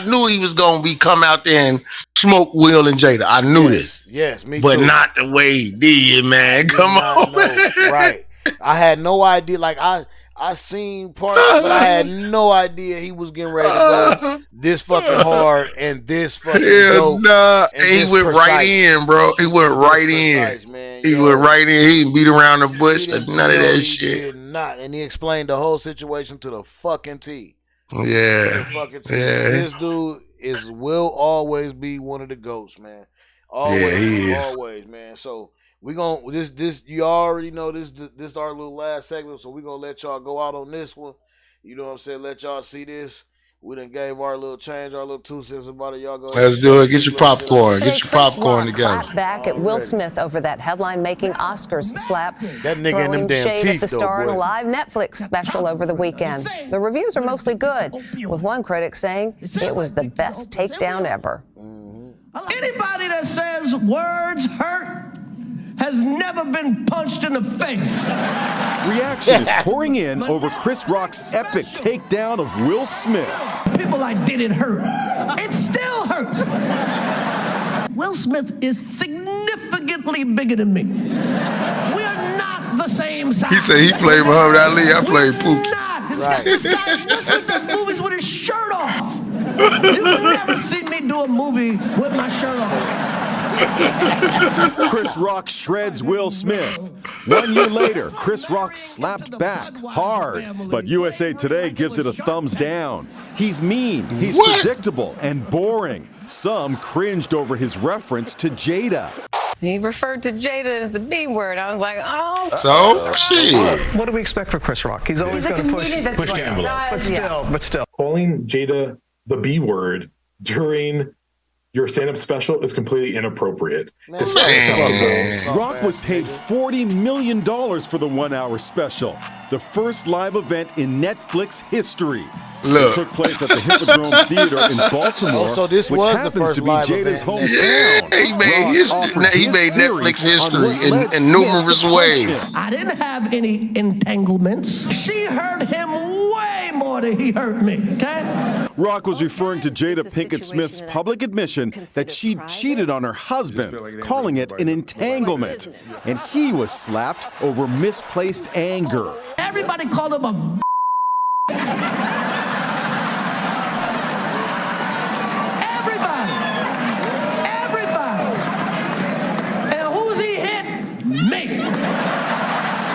knew he was gonna come out there and smoke Will and Jada. I knew this. Yes, me but too. not the way he did, man. Come on, man. Right. I had no idea. Like I seen parts, but I had no idea he was getting ready to go this fucking hard and this fucking dope. Nah. And he went right in, bro. He went right in. Man, he went right in. He didn't beat around the bush. None of that shit. Did not. And he explained the whole situation to the fucking T. Yeah. This dude will always be one of the GOATs, man. Always, man. So we gonna this you already know this our little last segment, so we gonna let y'all go out on this one. You know what I'm saying? Let y'all see this. We done gave our little change, our little 2 cents about it. Y'all go. Let's do it. Get your popcorn. Get your popcorn together. Back at Will Smith over that headline-making Oscars slap. That nigga in them damn shade teeth, at the star in a live Netflix special over the weekend. The reviews are mostly good, with one critic saying it was the best takedown ever. Anybody that says words hurt has never been punched in the face. Reaction is pouring in over Chris Rock's epic takedown of Will Smith. People like, did it hurt? It still hurts. Will Smith is significantly bigger than me. We are not the same size. He said he played Muhammad Ali. I played Pookie. This guy does movies with his shirt off. You will never see me do a movie with my shirt off. Chris Rock shreds Will Smith. 1 year later, Chris Rock slapped back hard, but USA Today gives it a thumbs down. He's mean, he's predictable, and boring. Some cringed over his reference to Jada. He referred to Jada as the B word. I was like, oh. So, shit. What do we expect for Chris Rock? He's always going to push the envelope. But still. Calling Jada the B word during your stand-up special is completely inappropriate. It's unacceptable. Rock was paid $40 million for the 1 hour special, the first live event in Netflix history. It took place at the Hippodrome Theater in Baltimore, so this which was happens the first to be live Jada's event. hometown. He made Netflix history in numerous ways. I didn't have any entanglements. She hurt him way more than he hurt me, okay? Rock was referring to Jada Pinkett Smith's public admission that she cheated on her husband, calling it an entanglement. And he was slapped over misplaced anger. Everybody called him a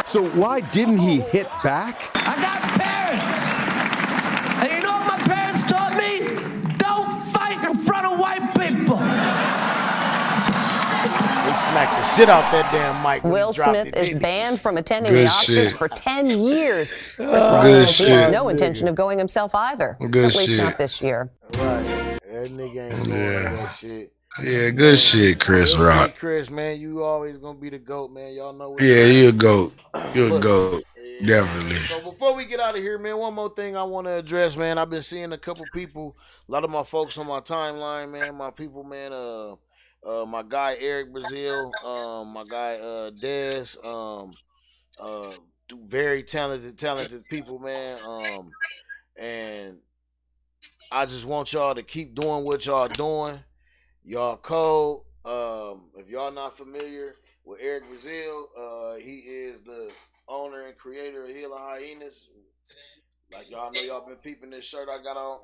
So why didn't he hit back? I got parents. And you know what my parents taught me? Don't fight smacked the shit out that damn mic. Will Smith is banned from attending the Oscars for 10 years. Chris Rock says he has no intention of going himself either. At least not this year. Right. That nigga ain't doing that shit. Yeah, good shit, Chris Rock. Chris, man, you always gonna be the GOAT, man. Y'all know what you a GOAT. You a GOAT. Definitely. So before we get out of here, man, one more thing I want to address, man. I've been seeing a couple people, a lot of my folks on my timeline, man, my people, man, my guy Eric Brazil, my guy Dez, very talented people, man. And I just want y'all to keep doing what y'all doing. Y'all cold. If y'all not familiar with Eric Brazil, he is the owner and creator of Healing Hyenas. Like y'all know, y'all been peeping this shirt I got on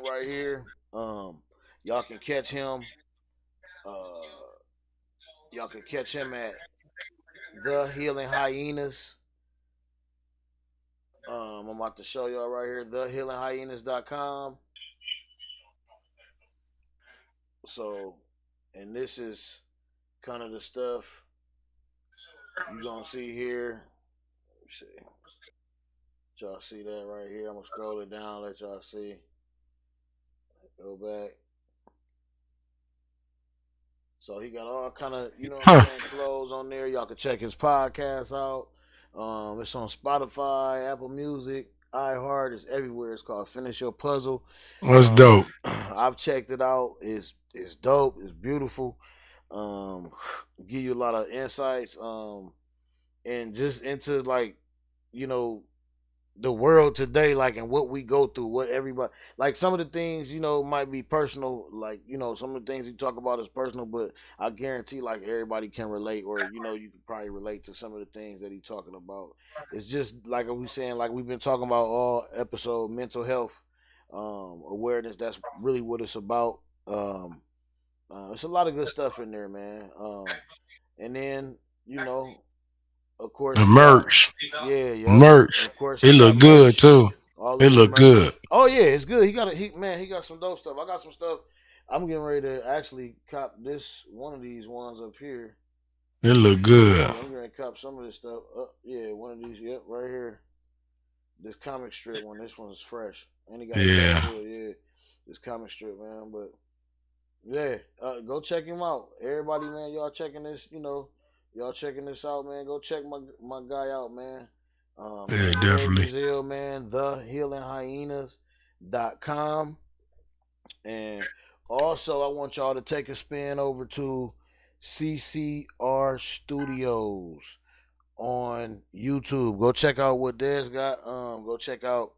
right here. Y'all can catch him. Y'all can catch him at The Healing Hyenas. I'm about to show y'all right here, thehealinghyenas.com. So, and this is kind of the stuff you're gonna see here. Let me see. Y'all see that right here? I'm gonna scroll it down, let y'all see. Go back. So he got all kind of, you know what I'm saying, clothes on there. Y'all can check his podcast out. It's on Spotify, Apple Music, iHeart. It's everywhere. It's called Finish Your Puzzle. That's dope. I've checked it out. It's dope. It's beautiful. Give you a lot of insights. And just into, like, you know, the world today, like, and what we go through, what everybody, like, some of the things, you know, might be personal, like, you know, some of the things you talk about is personal, but I guarantee, like, everybody can relate, or, you know, you can probably relate to some of the things that he's talking about. It's just, like we saying, like we've been talking about all episode, mental health, awareness, that's really what it's about. It's a lot of good stuff in there, man. And then, you know, of course, the merch. Merch. Of course, it look good too. It look good. Oh yeah, it's good. He got some dope stuff. I got some stuff. I'm getting ready to actually cop one of these ones up here. It look good. I'm gonna cop some of this stuff. One of these. Yep, right here. This comic strip one. This one's fresh. This comic strip, man. But yeah, go check him out. Everybody, man, y'all checking this, you know. Y'all checking this out, man. Go check my guy out, man. Definitely. Brazil, man. Thehealinghyenas.com. And also, I want y'all to take a spin over to CCR Studios on YouTube. Go check out what Dez got. Go check out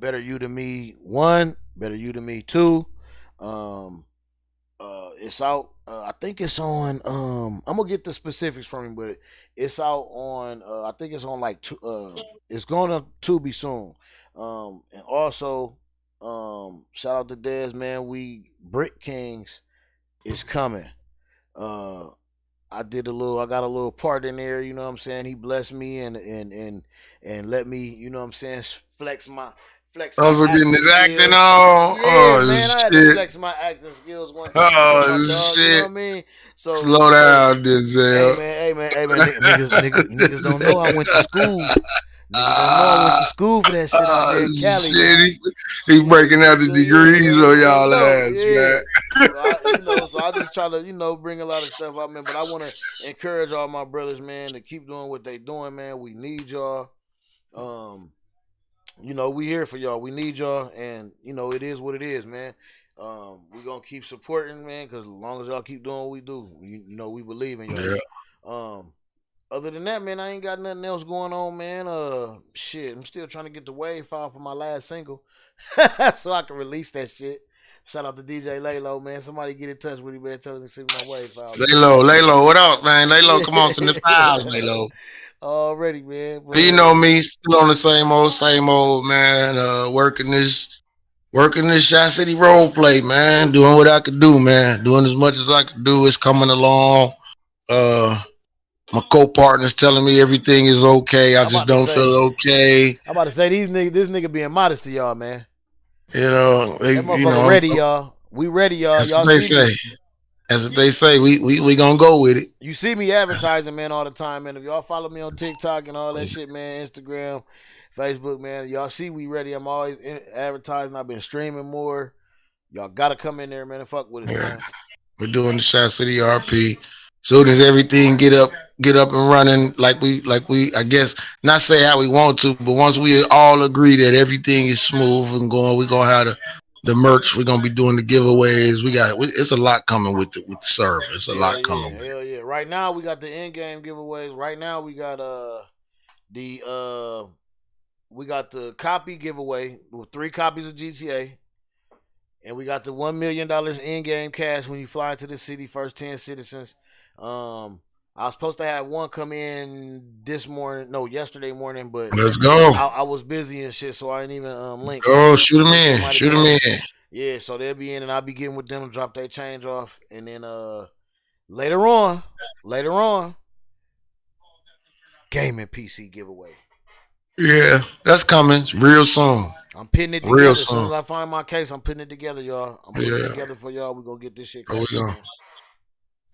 Better You Than Me 1, Better You Than Me 2. It's out. I think it's on. I'm gonna get the specifics from him, but it's out on. I think it's on like. It's going to Tubi soon. And also, shout out to Dez, man. Brick Kings is coming. I got a little part in there. You know what I'm saying? He blessed me and let me. You know what I'm saying? Flex. Also getting his acting on. Yeah, man, I had to flex my acting skills one time. Shit. You know what I mean? So slow down, Denzel. Hey man, niggas don't know I went to school. Niggas don't know I went to school for that shit out there in Cali. Shit, he breaking out the degrees on y'all ass, man. So I just try to, bring a lot of stuff out, man. But I want to encourage all my brothers, man, to keep doing what they doing, man. We need y'all. We here for y'all. We need y'all, and it is what it is, man. We gonna keep supporting, man, because as long as y'all keep doing what we do, we believe in y'all. Yeah. Other than that, man, I ain't got nothing else going on, man. Shit, I'm still trying to get the wave file for my last single, so I can release that shit. Shout out to DJ Laylo, man. Somebody get in touch with him, man. Tell him to send my wave file. Laylo, what up, man? Laylo, come on, send the files, Laylo. Already, man. You know me, still on the same old, man. Working this Shot City role play, man. Doing what I could do, man. Doing as much as I could do. It's coming along. My co-partner's telling me everything is okay. I just don't feel okay. I'm about to say this nigga being modest to y'all, man. That motherfucker ready, y'all. We ready, y'all. That's y'all what they say. That's what they say. We gonna go with it. You see me advertising, man, all the time, man. If y'all follow me on TikTok and all that shit, man, Instagram, Facebook, man, y'all see we ready. I'm always advertising. I've been streaming more. Y'all gotta come in there, man, and fuck with it, man. We're doing the Shot City RP. Soon as everything get up and running, like we, I guess, not say how we want to, but once we all agree that everything is smooth and going, we're gonna have the merch. We're gonna be doing the giveaways. It's a lot coming with the server. It's a lot coming. Hell yeah! Right now we got the in-game giveaways. Right now we got the copy giveaway with 3 copies of GTA. And we got the $1 million in-game cash when you fly into the city, first 10 citizens. I was supposed to have one come in yesterday morning, but let's go. I was busy and shit, so I didn't even link. Oh, shoot them in. Yeah, so they'll be in, and I'll be getting with them to drop their change off, and then later on, gaming PC giveaway. Yeah, that's coming real soon. I'm putting it together. As soon as I find my case, I'm putting it together, y'all. I'm putting it together for y'all. We're gonna get this shit cracking.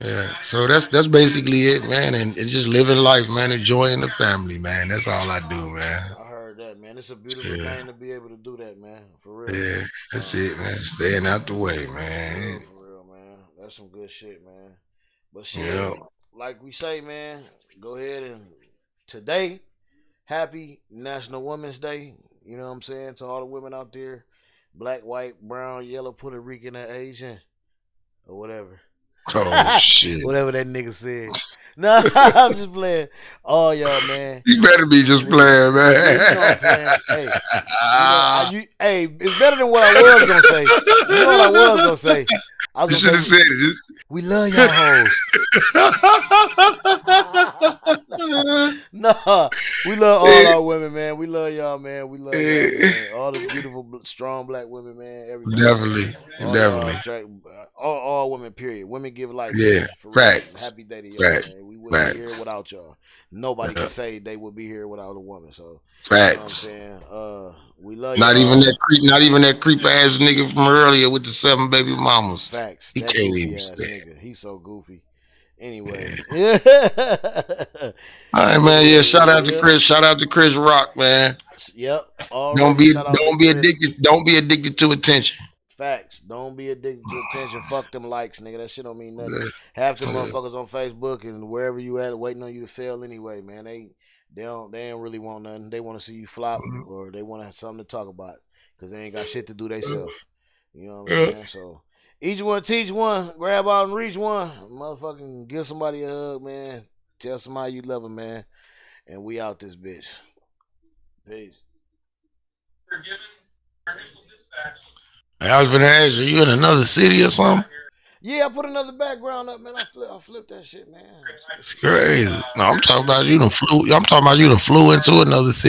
Yeah, so that's basically it, man, and just living life, man, enjoying the family, man. That's all I do, man. I heard that, man. It's a beautiful thing to be able to do that, man. For real. Yeah, that's it, man. Staying out the way, man. For real, man. That's some good shit, man. But shit, like we say, man, go ahead and today, happy National Women's Day. You know what I'm saying? To all the women out there, black, white, brown, yellow, Puerto Rican, or Asian, or whatever. Oh, shit. Whatever that nigga said. Nah, I'm just playing. Oh, y'all, man. You better be just playing, man. Hey, it's better than what I was going to say. You know what I was going to say? You should have said it. We love y'all hoes. Nah, we love all our women, man. We love y'all, man. We love y'all, man. All the beautiful, strong black women, man. Everybody. Definitely. All women, period. Women give life. Yeah, facts. Happy day to y'all, man. We wouldn't be here without y'all. Nobody can say they would be here without a woman. So, facts. You know what I'm saying? We love not y'all. Even that creep ass nigga from earlier with the 7 baby mamas. Facts. He can't even stand. He's so goofy. Anyway. All right, man. Yeah, shout out to Chris. Shout out to Chris Rock, man. Yep. Don't be addicted to attention. Facts. Don't be addicted to attention. Fuck them likes, nigga. That shit don't mean nothing. Half the motherfuckers on Facebook and wherever you at waiting on you to fail anyway, man. They don't really want nothing. They want to see you flop or they want to have something to talk about because they ain't got shit to do themselves. You know what I'm saying? So each one teach one, grab out and reach one. Motherfucking give somebody a hug, man. Tell somebody you love them, man. And we out this bitch. Peace. Hey, I was gonna ask you in another city or something? Yeah, I put another background up, man. I flipped that shit, man. It's crazy. No, I'm talking about you done flew into another city.